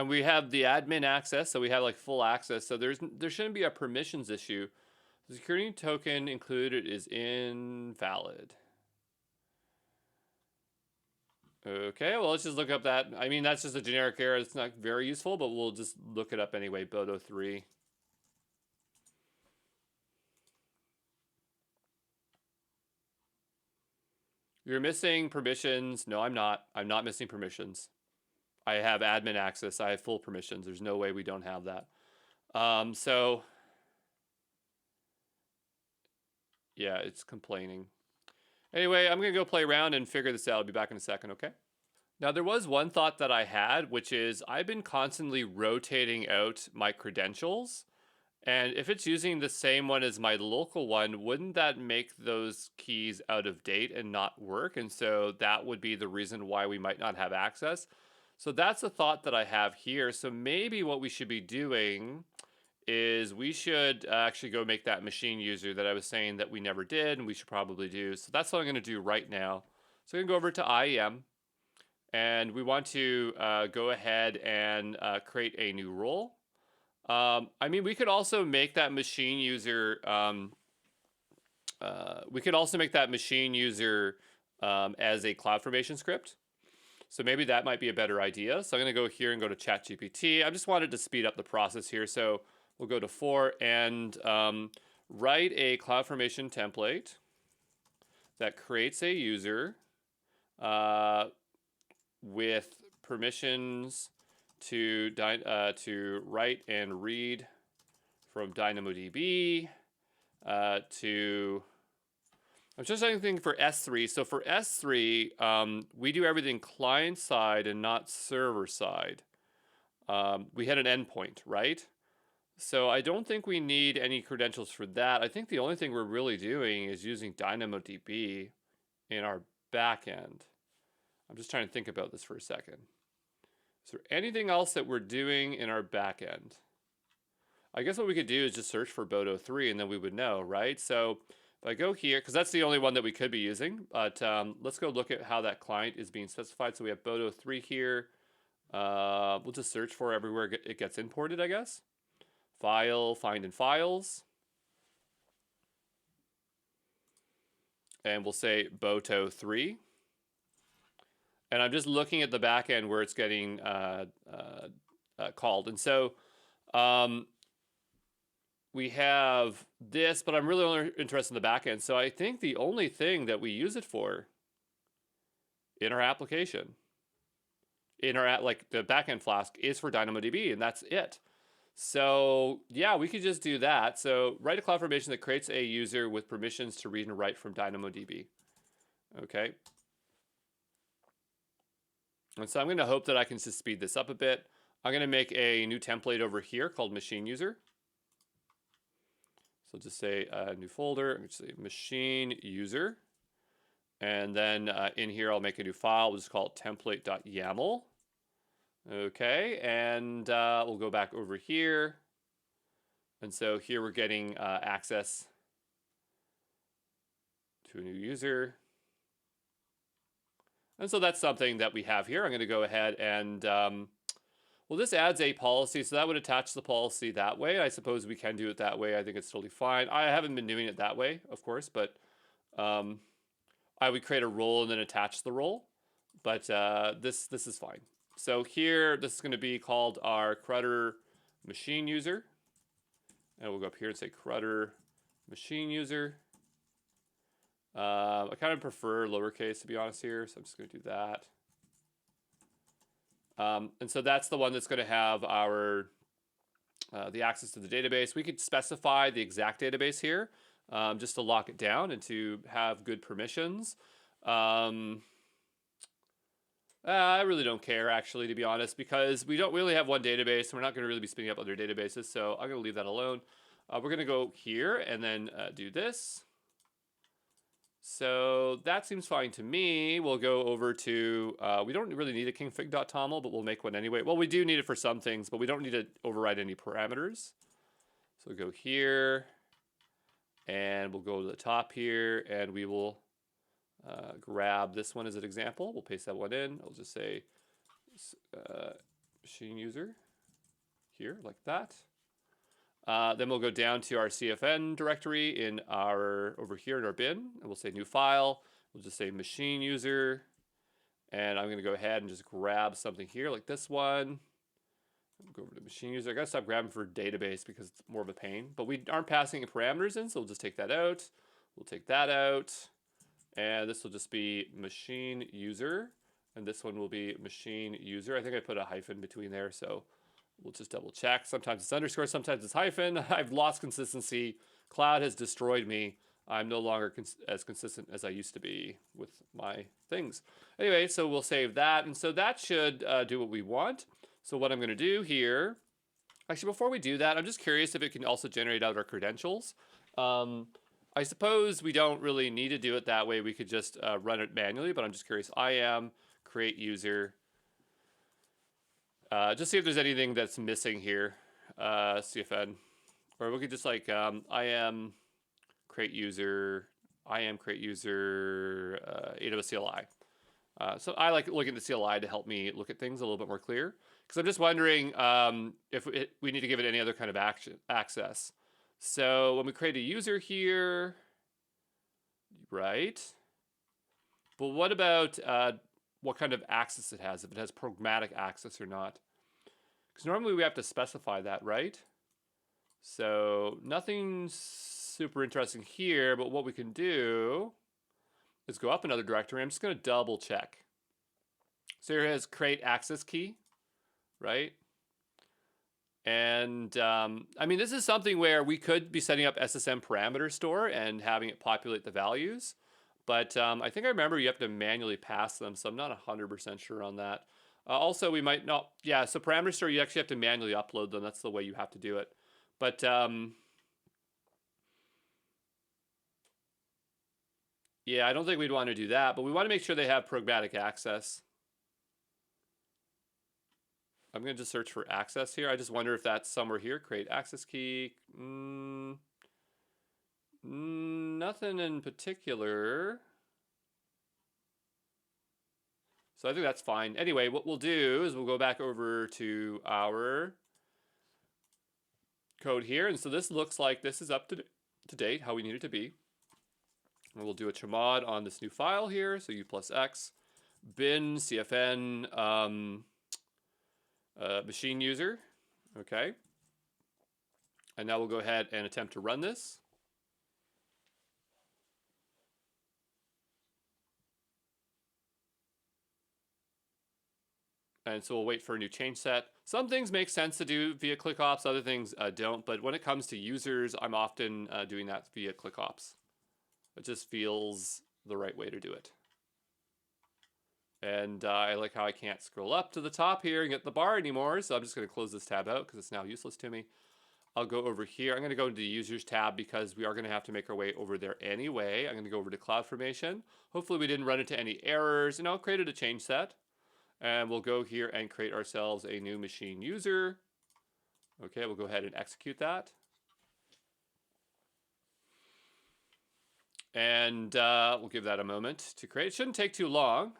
we have the admin access, so we have like full access. So there shouldn't be a permissions issue. The security token included is invalid. Okay, well, let's just look up that. I mean, that's just a generic error. It's not very useful, but we'll just look it up anyway. Boto3. You're missing permissions. No, I'm not. I'm not missing permissions. I have admin access. I have full permissions. There's no way we don't have that. So, yeah, it's complaining. Anyway, I'm going to go play around and figure this out. I'll be back in a second, okay? Now, there was one thought that I had, which is I've been constantly rotating out my credentials. And if it's using the same one as my local one, wouldn't that make those keys out of date and not work? And so that would be the reason why we might not have access. So that's a thought that I have here. So maybe what we should be doing is we should actually go make that machine user that I was saying that we never did and we should probably do. So that's what I'm going to do right now. So I'm going to go over to IAM and we want to go ahead and create a new role. I mean, we could also make that machine user. We could also make that machine user as a CloudFormation script. So maybe that might be a better idea. So I'm going to go here and go to ChatGPT. I just wanted to speed up the process here. So we'll go to 4 and write a CloudFormation template that creates a user with permissions to write and read from DynamoDB to, I'm just thinking for S3. So for S3, we do everything client side and not server side. We had an endpoint, right? So I don't think we need any credentials for that. I think the only thing we're really doing is using DynamoDB in our backend. I'm just trying to think about this for a second. Is there anything else that we're doing in our backend? I guess what we could do is just search for Boto3 and then we would know, right? So if I go here, because that's the only one that we could be using, but let's go look at how that client is being specified. So we have Boto3 here. We'll just search for everywhere it gets imported, I guess. File, find in files. And we'll say Boto3. And I'm just looking at the back end where it's getting called. And so we have this, but I'm really only interested in the back end. So I think the only thing that we use it for in our application, in our like the backend Flask, is for DynamoDB, and that's it. So yeah, we could just do that. So write a CloudFormation that creates a user with permissions to read and write from DynamoDB. Okay. And so I'm going to hope that I can just speed this up a bit. I'm going to make a new template over here called machine user. So just say new folder, I'm just say machine user. And then in here, I'll make a new file. We'll just call it template.yaml. Okay, and we'll go back over here. And so here we're getting access to a new user. And so that's something that we have here. I'm going to go ahead and, well, this adds a policy, so that would attach the policy that way. I suppose we can do it that way. I think it's totally fine. I haven't been doing it that way, of course, but I would create a role and then attach the role. But this is fine. So here, this is going to be called our CRUD machine user. And we'll go up here and say CRUD machine user. I kind of prefer lowercase, to be honest here, so I'm just going to do that. And so that's the one that's going to have our the access to the database. We could specify the exact database here just to lock it down and to have good permissions. I really don't care, actually, to be honest, because we don't really have one database, and we're not going to really be spinning up other databases, so I'm going to leave that alone. We're going to go here and then do this. So that seems fine to me. We'll go over to, we don't really need a kingfig.toml, but we'll make one anyway. Well, we do need it for some things, but we don't need to override any parameters. So we'll go here, and we'll go to the top here, and we will grab this one as an example. We'll paste that one in. I'll just say machine user here, like that. Then we'll go down to our CFN directory in our over here in our bin, and we'll say new file. We'll just say machine user, and I'm going to go ahead and just grab something here like this one. Go over to machine user. I gotta stop grabbing for database because it's more of a pain. But we aren't passing any parameters in, so we'll just take that out. We'll take that out. And this will just be machine user. And this one will be machine user. I think I put a hyphen between there, so we'll just double check. Sometimes it's underscore, sometimes it's hyphen. I've lost consistency. Cloud has destroyed me. I'm no longer as consistent as I used to be with my things. Anyway, so we'll save that. And so that should do what we want. So what I'm going to do here, actually, before we do that, I'm just curious if it can also generate out our credentials. I suppose we don't really need to do it that way. We could just run it manually, but I'm just curious. IAM create user. Just see if there's anything that's missing here. CFN. Or we could just like IAM create user, AWS CLI. So I like looking at the CLI to help me look at things a little bit more clear. Because I'm just wondering if we need to give it any other kind of access. So when we create a user here, right? But what about what kind of access it has, if it has programmatic access or not? Because normally we have to specify that, right? So nothing super interesting here, but what we can do is go up another directory. I'm just going to double check. So here it has create access key, right? And I mean, this is something where we could be setting up SSM parameter store and having it populate the values. But I think I remember you have to manually pass them, so I'm not 100% sure on that. Also, we might not, yeah, so parameter store, you actually have to manually upload them. That's the way you have to do it. But yeah, I don't think we'd want to do that, but we want to make sure they have programmatic access. I'm going to just search for access here. I just wonder if that's somewhere here. Create access key. Nothing in particular. So I think that's fine. Anyway, what we'll do is we'll go back over to our code here. And so this looks like this is up to date, how we need it to be. And we'll do a chmod on this new file here. So u+x bin cfn machine user. Okay. And now we'll go ahead and attempt to run this. And so we'll wait for a new change set. Some things make sense to do via ClickOps, other things don't. But when it comes to users, I'm often doing that via ClickOps. It just feels the right way to do it. And I like how I can't scroll up to the top here and get the bar anymore. So I'm just going to close this tab out because it's now useless to me. I'll go over here. I'm going to go into the users tab because we are going to have to make our way over there anyway. I'm going to go over to CloudFormation. Hopefully we didn't run into any errors. And I'll create a change set. And we'll go here and create ourselves a new machine user. Okay, we'll go ahead and execute that. And we'll give that a moment to create. It shouldn't take too long.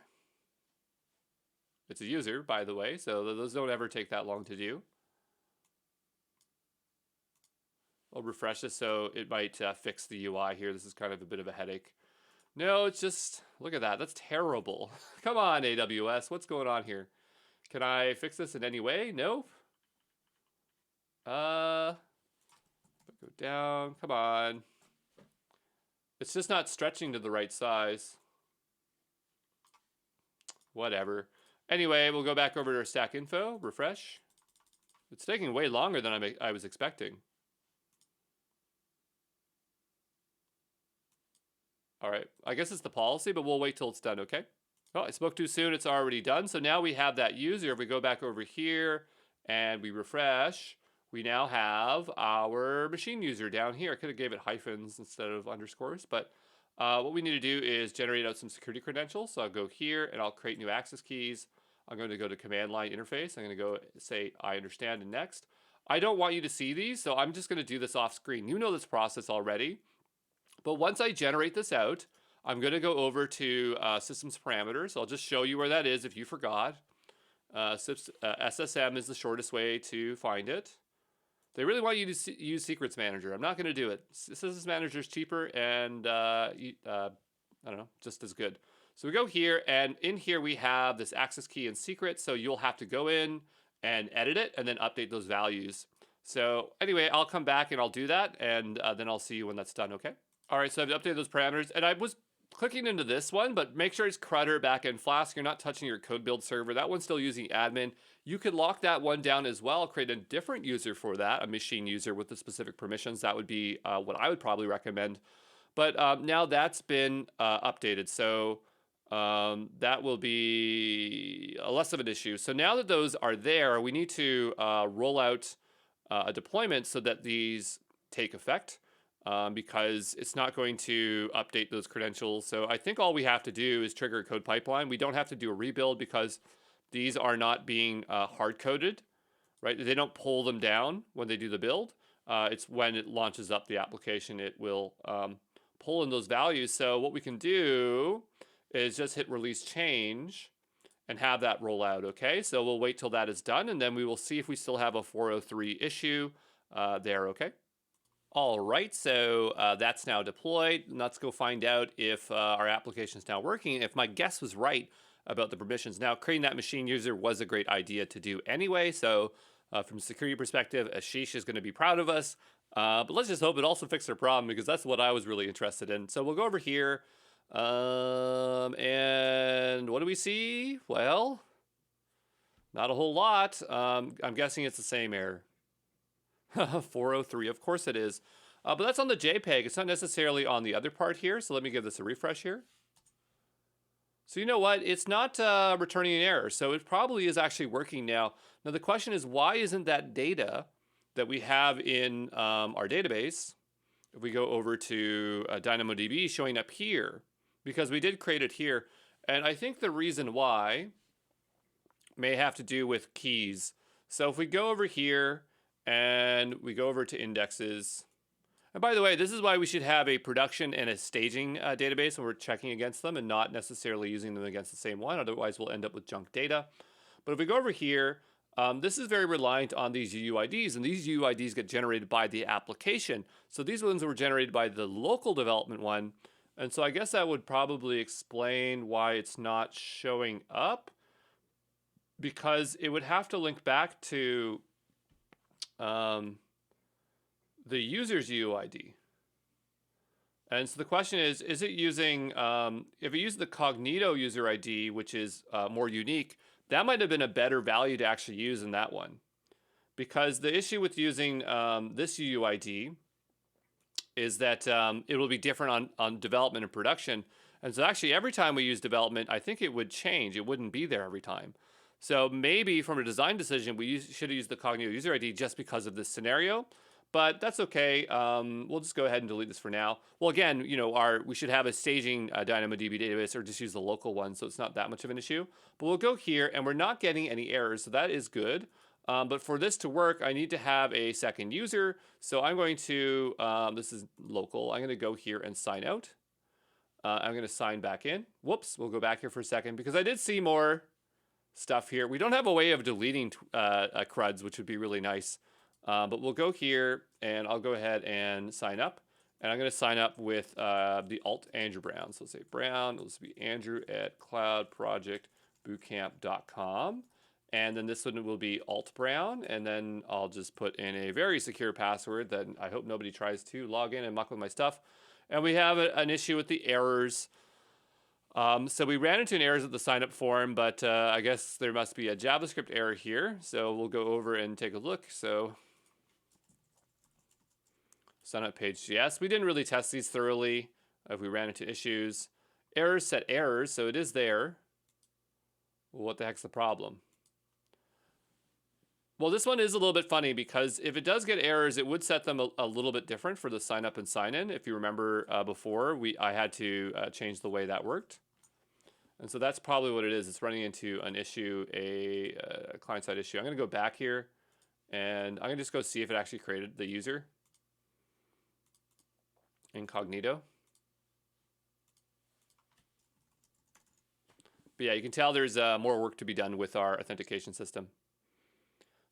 It's a user, by the way, so those don't ever take that long to do. I'll refresh this so it might fix the UI here. This is kind of a bit of a headache. No, it's just, look at that. That's terrible. Come on, AWS. What's going on here? Can I fix this in any way? Nope. Go down. Come on. It's just not stretching to the right size. Whatever. Anyway, we'll go back over to our stack info, refresh. It's taking way longer than I was expecting. All right, I guess it's the policy, but we'll wait till it's done, okay? Oh, I spoke too soon, it's already done. So now we have that user. If we go back over here and we refresh, we now have our machine user down here. I could have gave it hyphens instead of underscores, but what we need to do is generate out some security credentials. So I'll go here and I'll create new access keys. I'm going to go to command line interface. I'm going to go say, I understand, and next. I don't want you to see these, so I'm just going to do this off screen. You know this process already. But once I generate this out, I'm going to go over to systems parameters. I'll just show you where that is if you forgot. SSM is the shortest way to find it. They really want you to use Secrets Manager. I'm not going to do it. Systems Manager is cheaper and, I don't know, just as good. So we go here, and in here we have this access key and secret. So you'll have to go in and edit it and then update those values. So anyway, I'll come back and I'll do that, and then I'll see you when that's done, okay? All right, so I've updated those parameters, and I was clicking into this one, but make sure it's CRUD backend Flask. You're not touching your code build server. That one's still using admin. You could lock that one down as well, create a different user for that, a machine user with the specific permissions. That would be what I would probably recommend. But now that's been updated, so that will be less of an issue. So now that those are there, we need to roll out a deployment so that these take effect. Because it's not going to update those credentials. So I think all we have to do is trigger a code pipeline. We don't have to do a rebuild because these are not being hard-coded, right? They don't pull them down when they do the build. It's when it launches up the application, it will pull in those values. So what we can do is just hit release change and have that roll out, okay? So we'll wait till that is done, and then we will see if we still have a 403 issue there, okay? All right, so that's now deployed. Let's go find out if our application is now working. If my guess was right about the permissions. Now, creating that machine user was a great idea to do anyway. So from a security perspective, Ashish is going to be proud of us. But let's just hope it also fixed our problem, because that's what I was really interested in. So we'll go over here. And what do we see? Well, not a whole lot. I'm guessing it's the same error. 403, of course it is. But that's on the JPEG. It's not necessarily on the other part here. So let me give this a refresh here. So you know what? It's not returning an error. So it probably is actually working now. Now the question is, why isn't that data that we have in our database, if we go over to DynamoDB, showing up here? Because we did create it here. And I think the reason why may have to do with keys. So if we go over here, and we go over to indexes. And by the way, this is why we should have a production and a staging database when we're checking against them and not necessarily using them against the same one. Otherwise, we'll end up with junk data. But if we go over here, this is very reliant on these UUIDs, and these UUIDs get generated by the application. So these ones were generated by the local development one. And so I guess that would probably explain why it's not showing up, because it would have to link back to the user's UUID. And so the question is it using, if it uses the Cognito user ID, which is more unique, that might have been a better value to actually use in that one. Because the issue with using this UUID is that it will be different on development and production. And so actually every time we use development, I think it would change. It wouldn't be there every time. So maybe from a design decision, we should have used the Cognito user ID just because of this scenario. But that's okay. We'll just go ahead and delete this for now. Well, again, you know, we should have a staging DynamoDB database, or just use the local one, so it's not that much of an issue. But we'll go here, and we're not getting any errors, so that is good. But for this to work, I need to have a second user. So I'm going to, this is local. I'm going to go here and sign out. I'm going to sign back in. Whoops, we'll go back here for a second because I did see more stuff here. We don't have a way of deleting CRUDs, which would be really nice. But we'll go here and I'll go ahead and sign up. And I'm going to sign up with the alt Andrew Brown. So let's say Brown, let's be Andrew at cloudprojectbootcamp.com. And then this one will be alt Brown. And then I'll just put in a very secure password that I hope nobody tries to log in and muck with my stuff. And we have an issue with the errors. So we ran into an errors with the sign up form, but I guess there must be a JavaScript error here. So we'll go over and take a look. So sign up page. Yes, we didn't really test these thoroughly if we ran into issues. Errors set errors, so it is there. Well, what the heck's the problem? Well, this one is a little bit funny because if it does get errors, it would set them a little bit different for the sign up and sign in. If you remember before, I had to change the way that worked. And so that's probably what it is. It's running into an issue, a client-side issue. I'm going to go back here, and I'm going to just go see if it actually created the user. Incognito. But yeah, you can tell there's more work to be done with our authentication system.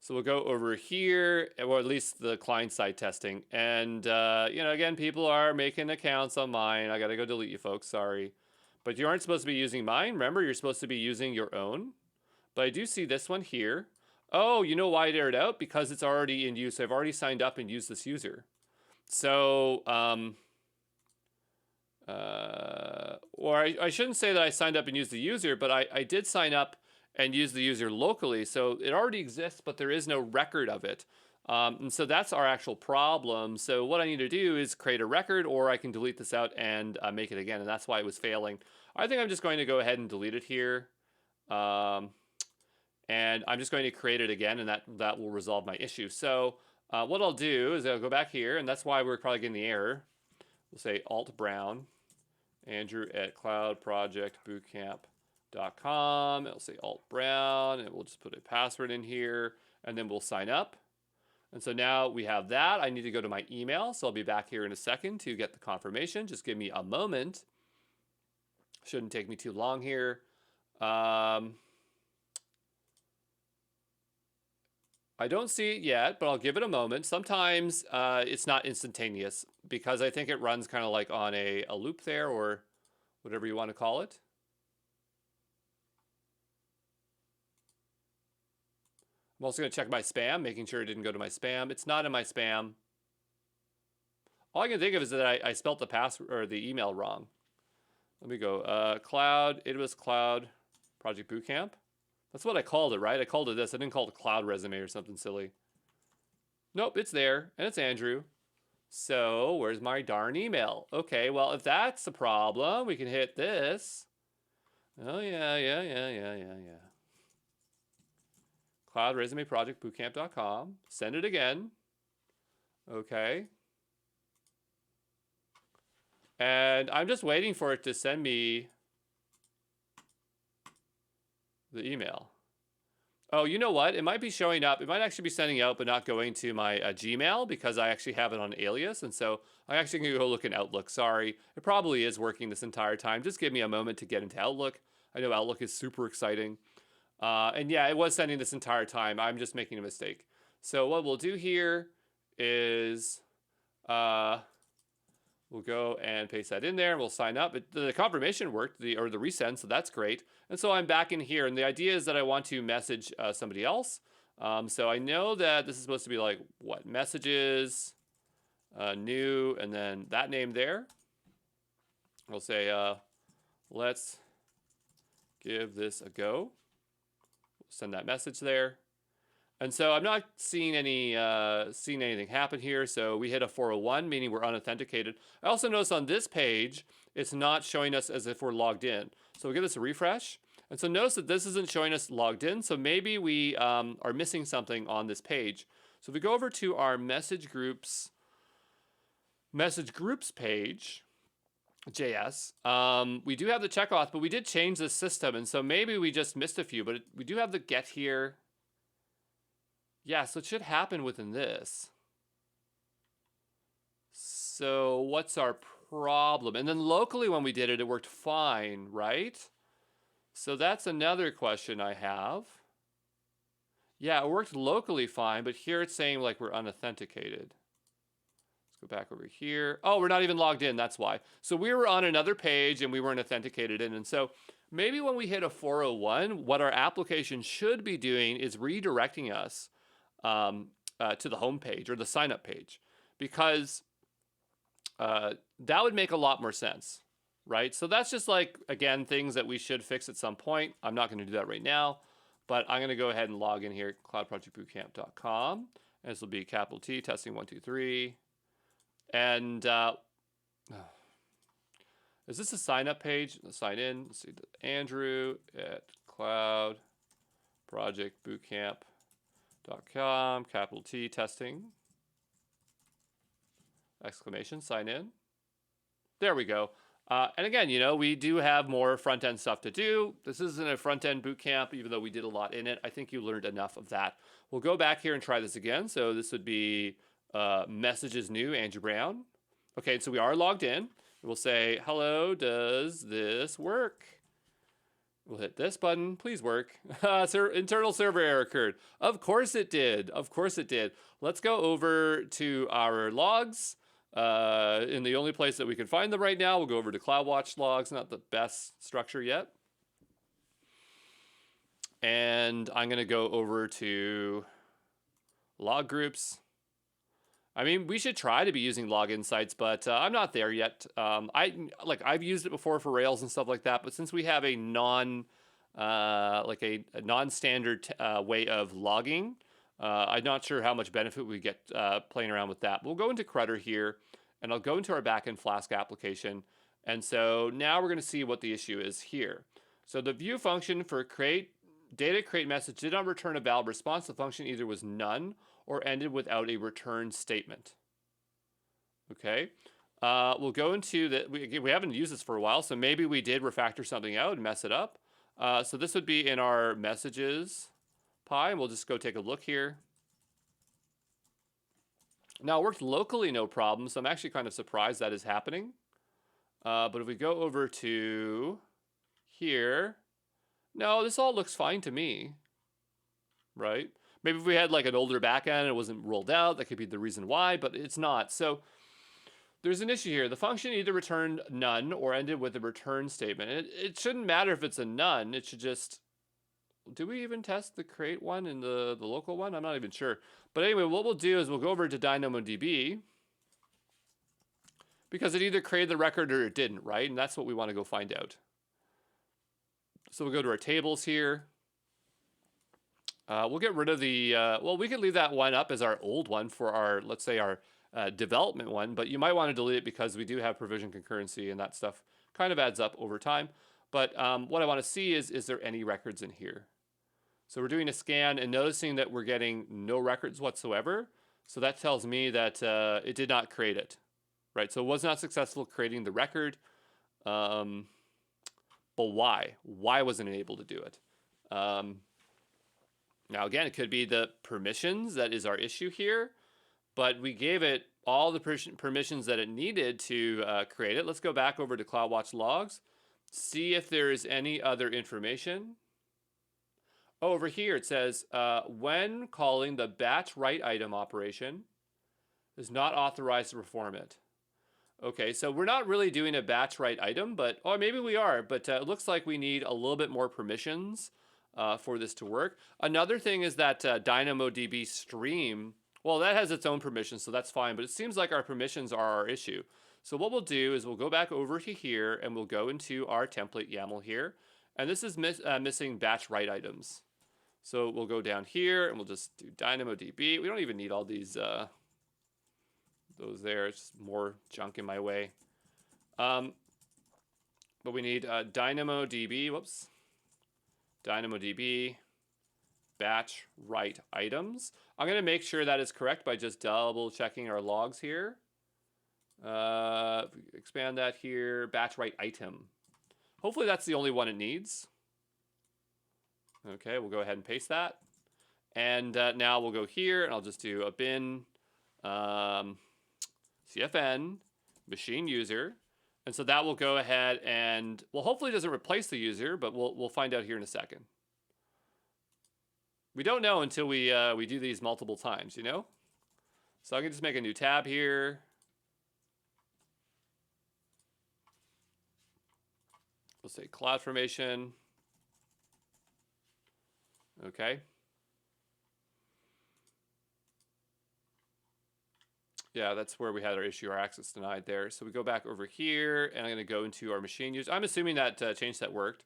So we'll go over here, or at least the client-side testing. And, you know, again, people are making accounts on mine. I got to go delete you folks, sorry. But you aren't supposed to be using mine. Remember, you're supposed to be using your own. But I do see this one here. Oh, you know why it aired out? Because it's already in use. I've already signed up and used this user. So, or I shouldn't say that I signed up and used the user, but I did sign up and use the user locally. So it already exists, but there is no record of it. And so that's our actual problem. So what I need to do is create a record, or I can delete this out and make it again. And that's why it was failing. I think I'm just going to go ahead and delete it here. And I'm just going to create it again, and that will resolve my issue. So what I'll do is I'll go back here, and that's why we're probably getting the error. We'll say alt Brown, Andrew at cloudprojectbootcamp.com. It'll say alt Brown, and we'll just put a password in here, and then we'll sign up. And so now we have that. I need to go to my email, so I'll be back here in a second to get the confirmation. Just give me a moment. Shouldn't take me too long here. I don't see it yet, but I'll give it a moment. Sometimes it's not instantaneous because I think it runs kind of like on a loop there, or whatever you want to call it. I'm also going to check my spam, making sure it didn't go to my spam. It's not in my spam. All I can think of is that I spelt the password or the email wrong. Let me go. It was Cloud Project Bootcamp. That's what I called it, right? I called it this. I didn't call it Cloud Resume or something silly. Nope, it's there, and it's Andrew. So where's my darn email? Okay, well, if that's the problem, we can hit this. Oh, yeah. Cloud Resume Project Bootcamp.com. Send it again. Okay. And I'm just waiting for it to send me the email. Oh, you know what? It might be showing up. It might actually be sending out, but not going to my Gmail because I actually have it on alias. And so I actually can go look in Outlook. Sorry. It probably is working this entire time. Just give me a moment to get into Outlook. I know Outlook is super exciting. And yeah, it was sending this entire time. I'm just making a mistake. So what we'll do here is we'll go and paste that in there, and we'll sign up. The confirmation worked, the resend, so that's great. And so I'm back in here, and the idea is that I want to message somebody else. So I know that this is supposed to be like, what, messages, new, and then that name there. We'll say, let's give this a go. Send that message there. And so I'm not seeing anything happen here. So we hit a 401, meaning we're unauthenticated. I also notice on this page, it's not showing us as if we're logged in. So we'll give this a refresh. And so notice that this isn't showing us logged in. So maybe we are missing something on this page. So if we go over to our message groups page, JS, we do have the checkoff, but we did change the system. And so maybe we just missed a few, but we do have the get here. Yeah, so it should happen within this. So what's our problem? And then locally when we did it, it worked fine, right? So that's another question I have. Yeah, it worked locally fine, but here it's saying like we're unauthenticated. Let's go back over here. Oh, we're not even logged in, that's why. So we were on another page and we weren't authenticated in. And so maybe when we hit a 401, what our application should be doing is redirecting us to the home page or the sign up page, because that would make a lot more sense, right? So that's just like, again, things that we should fix at some point. I'm not going to do that right now, but I'm going to go ahead and log in here, cloudprojectbootcamp.com. And this will be capital T, testing 1, 2, 3. And is this a sign up page? Let's sign in. Let's see, Andrew at cloudprojectbootcamp.com, capital T, testing, exclamation, sign in. There we go. And again, you know, we do have more front-end stuff to do. This isn't a front-end boot camp, even though we did a lot in it. I think you learned enough of that. We'll go back here and try this again. So this would be messages new, Andrew Brown. Okay, so we are logged in. We'll say, hello, does this work? We'll hit this button, please work. Internal server error occurred. Of course it did. Of course it did. Let's go over to our logs. In the only place that we can find them right now, we'll go over to CloudWatch logs, not the best structure yet. And I'm going to go over to log groups. I mean, we should try to be using log insights, but I'm not there yet. I've used it before for Rails and stuff like that, but since we have a non-standard way of logging, I'm not sure how much benefit we get playing around with that. We'll go into Crutter here, and I'll go into our backend Flask application. And so now we're going to see what the issue is here. So the view function for data create message did not return a valid response. The function either was none or ended without a return statement. Okay. We'll go into that. We haven't used this for a while, so maybe we did refactor something out and mess it up. So this would be in our messages pie, and we'll just go take a look here. Now, it worked locally, no problem, so I'm actually kind of surprised that is happening. But if we go over to here, no, this all looks fine to me, right? Maybe if we had like an older backend and it wasn't rolled out, that could be the reason why, but it's not. So there's an issue here. The function either returned none or ended with a return statement. And it shouldn't matter if it's a none. It should just... Do we even test the create one and the local one? I'm not even sure. But anyway, what we'll do is we'll go over to DynamoDB, because it either created the record or it didn't, right? And that's what we want to go find out. So we'll go to our tables here. We'll get rid of the, well, we could leave that one up as our old one for our, let's say our development one, but you might want to delete it because we do have provision concurrency and that stuff kind of adds up over time. But what I want to see is there any records in here? So we're doing a scan and noticing that we're getting no records whatsoever. So that tells me that it did not create it, right? So it was not successful creating the record. But why? Why wasn't it able to do it? Now, again, it could be the permissions that is our issue here, but we gave it all the permissions that it needed to create it. Let's go back over to CloudWatch logs, see if there is any other information. Oh, over here it says, when calling the batch write item operation, is not authorized to perform it. Okay, so we're not really doing a batch write item, but, or maybe we are, but it looks like we need a little bit more permissions for this to work. Another thing is that DynamoDB stream Well, that has its own permissions, so that's fine, but it seems like our permissions are our issue. So what we'll do is we'll go back over to here and we'll go into our template YAML here. And this is missing batch write items. So we'll go down here and we'll just do DynamoDB. We don't even need all these, those there. It's just more junk in my way. But we need DynamoDB, whoops. DynamoDB batch write items. I'm going to make sure that is correct by just double checking our logs here. Expand that here, batch write item. Hopefully that's the only one it needs. Okay, we'll go ahead and paste that. And now we'll go here and I'll just do a bin CFN machine user. And so that will go ahead and, well, hopefully it doesn't replace the user, but we'll find out here in a second. We don't know until we do these multiple times, you know? So I can just make a new tab here. We'll say CloudFormation. Okay. Yeah, that's where we had our issue, our access denied there. So we go back over here, and I'm going to go into our machine use. I'm assuming that change set worked.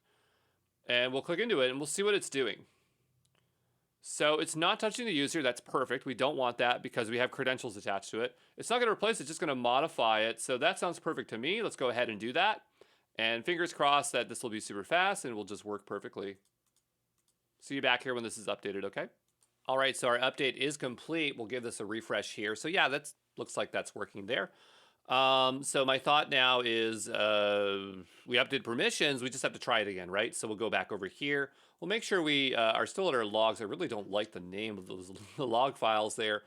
And we'll click into it, and we'll see what it's doing. So it's not touching the user. That's perfect. We don't want that because we have credentials attached to it. It's not going to replace it. It's just going to modify it. So that sounds perfect to me. Let's go ahead and do that. And fingers crossed that this will be super fast, and it will just work perfectly. See you back here when this is updated, okay? All right, so our update is complete. We'll give this a refresh here. So yeah, that looks like that's working there. So my thought now is we updated permissions. We just have to try it again, right? So we'll go back over here. We'll make sure we are still at our logs. I really don't like the name of those the log files there.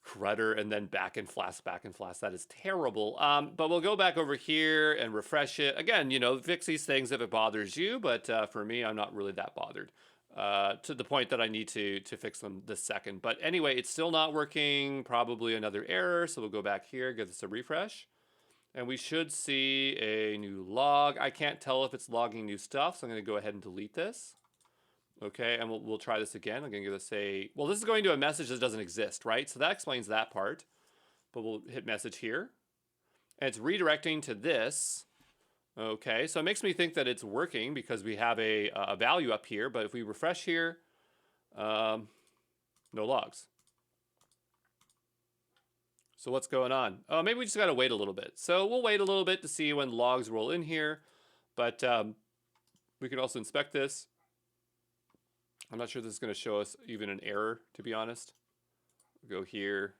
Crutter and then back and flash. That is terrible. But we'll go back over here and refresh it. Again, you know, fix these things if it bothers you. But for me, I'm not really that bothered. To the point that I need to fix them this second. But anyway, it's still not working. Probably another error. So we'll go back here, give this a refresh. And we should see a new log. I can't tell if it's logging new stuff, so I'm going to go ahead and delete this. Okay, and we'll try this again. I'm going to give this a... Well, this is going to a message that doesn't exist, right? So that explains that part. But we'll hit message here. And it's redirecting to this. Okay, so it makes me think that it's working because we have a value up here. But if we refresh here, no logs. So what's going on? Oh, maybe we just got to wait a little bit. So we'll wait a little bit to see when logs roll in here. But we can also inspect this. I'm not sure this is going to show us even an error, to be honest. We'll go here.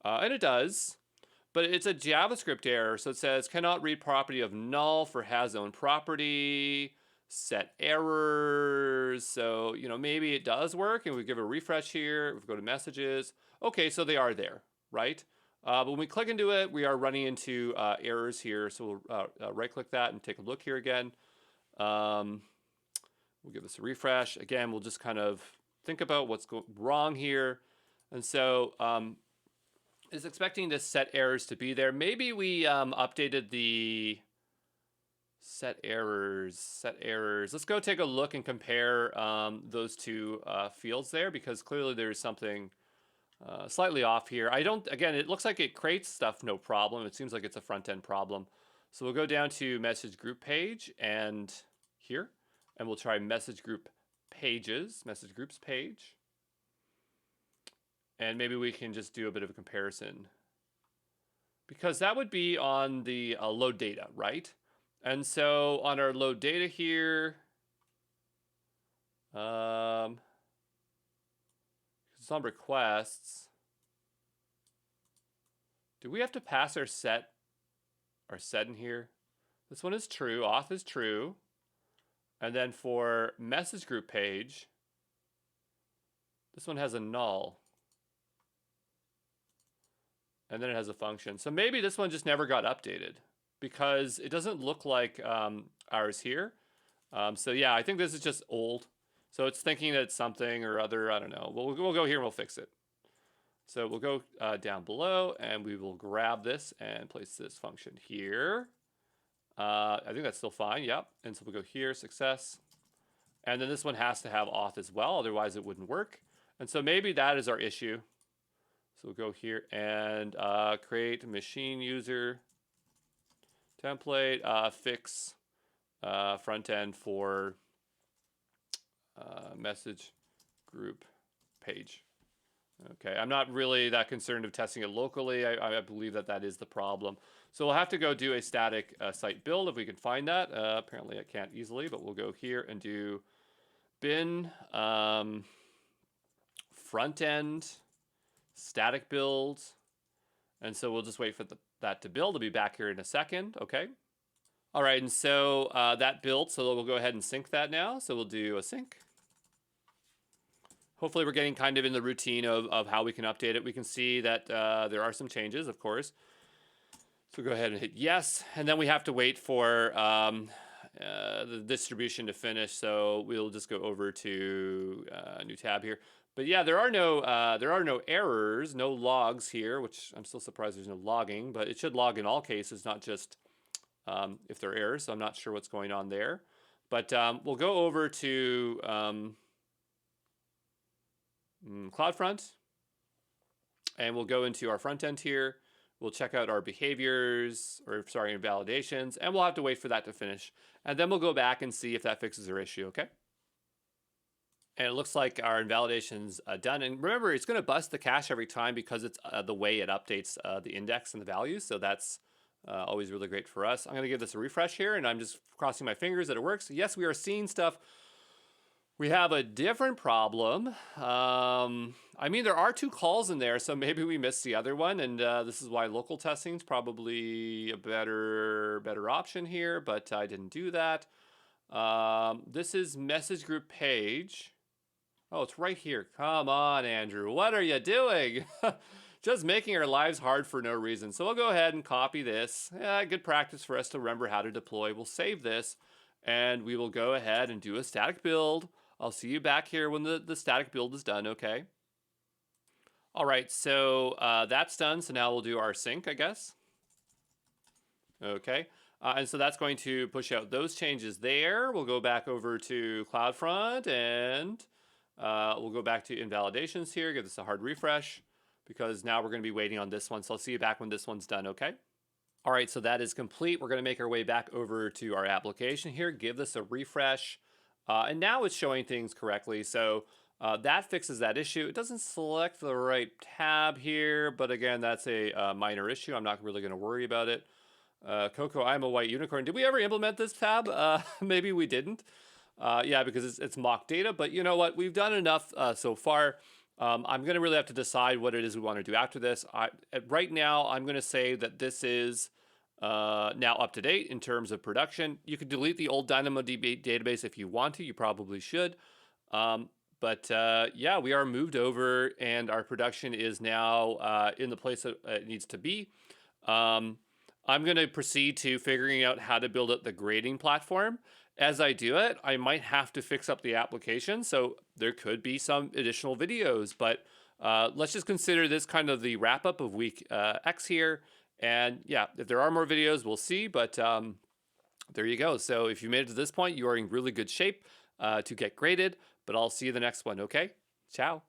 And it does. But it's a JavaScript error. So it says, cannot read property of null for has own property. Set errors. So, you know, maybe it does work. And we give a refresh here. We go to messages. Okay, so they are there, right? But when we click into it, we are running into errors here. So we'll right-click that and take a look here again. We'll give this a refresh. Again, we'll just kind of think about what's wrong here. And so it's expecting this set errors to be there. Maybe we updated the set errors. Let's go take a look and compare those two fields there because clearly there's something slightly off here. Again, it looks like it creates stuff, no problem. It seems like it's a front-end problem. So we'll go down to message group page and here. And we'll try message group pages, message groups page. And maybe we can just do a bit of a comparison. Because that would be on the load data, right? And so on our load data here, it's on requests. Do we have to pass our set in here? This one is true, auth is true. And then for message group page, this one has a null. And then it has a function. So maybe this one just never got updated because it doesn't look like ours here. So yeah, I think this is just old. So it's thinking that it's something or other, I don't know. We'll go here and we'll fix it. So we'll go down below and we will grab this and place this function here. I think that's still fine, yep. And so we'll go here, success. And then this one has to have auth as well, otherwise it wouldn't work. And so maybe that is our issue. So we'll go here and create machine user template, fix front end for message group page. Okay, I'm not really that concerned of testing it locally. I believe that that is the problem. So we'll have to go do a static site build if we can find that. Apparently I can't easily, but we'll go here and do bin front end static build. And so we'll just wait for that to build. I'll be back here in a second, okay? All right, and so that built, so we'll go ahead and sync that now. So we'll do a sync. Hopefully we're getting kind of in the routine of how we can update it. We can see that there are some changes, of course. So go ahead and hit yes. And then we have to wait for the distribution to finish. So we'll just go over to a new tab here. But yeah, there are no errors, no logs here, which I'm still surprised there's no logging. But it should log in all cases, not just if there are errors. So I'm not sure what's going on there. But we'll go over to CloudFront, and we'll go into our front end here. We'll check out our behaviors, invalidations, and we'll have to wait for that to finish. And then we'll go back and see if that fixes our issue, okay? And it looks like our invalidation's done. And remember, it's going to bust the cache every time because it's the way it updates the index and the values. So that's always really great for us. I'm going to give this a refresh here, and I'm just crossing my fingers that it works. Yes, we are seeing stuff. We have a different problem. I mean, there are 2 calls in there, so maybe we missed the other one, and this is why local testing is probably a better option here, but I didn't do that. This is message group page. Oh, it's right here. Come on, Andrew. What are you doing? Just making our lives hard for no reason. So we'll go ahead and copy this. Yeah, good practice for us to remember how to deploy. We'll save this, and we will go ahead and do a static build. I'll see you back here when the static build is done, okay? All right, so that's done. So now we'll do our sync, I guess. Okay, and so that's going to push out those changes there. We'll go back over to CloudFront, and we'll go back to invalidations here, give this a hard refresh, because now we're going to be waiting on this one. So I'll see you back when this one's done, okay? All right, so that is complete. We're going to make our way back over to our application here, give this a refresh. And now it's showing things correctly. So that fixes that issue. It doesn't select the right tab here, but again, that's a minor issue. I'm not really going to worry about it. Coco, I'm a white unicorn. Did we ever implement this tab? Maybe we didn't. Yeah, because it's mock data. But you know what? We've done enough so far. I'm going to really have to decide what it is we want to do after this. Right now, I'm going to say that this is now up to date in terms of production. You could delete the old DynamoDB database if you want to. You probably should. But yeah, we are moved over, and our production is now in the place that it needs to be. I'm going to proceed to figuring out how to build up the grading platform. As I do it, I might have to fix up the application, so there could be some additional videos. But let's just consider this kind of the wrap-up of week X here. And yeah, if there are more videos, we'll see. But there you go. So if you made it to this point, you are in really good shape to get graded. But I'll see you in the next one, okay? Ciao.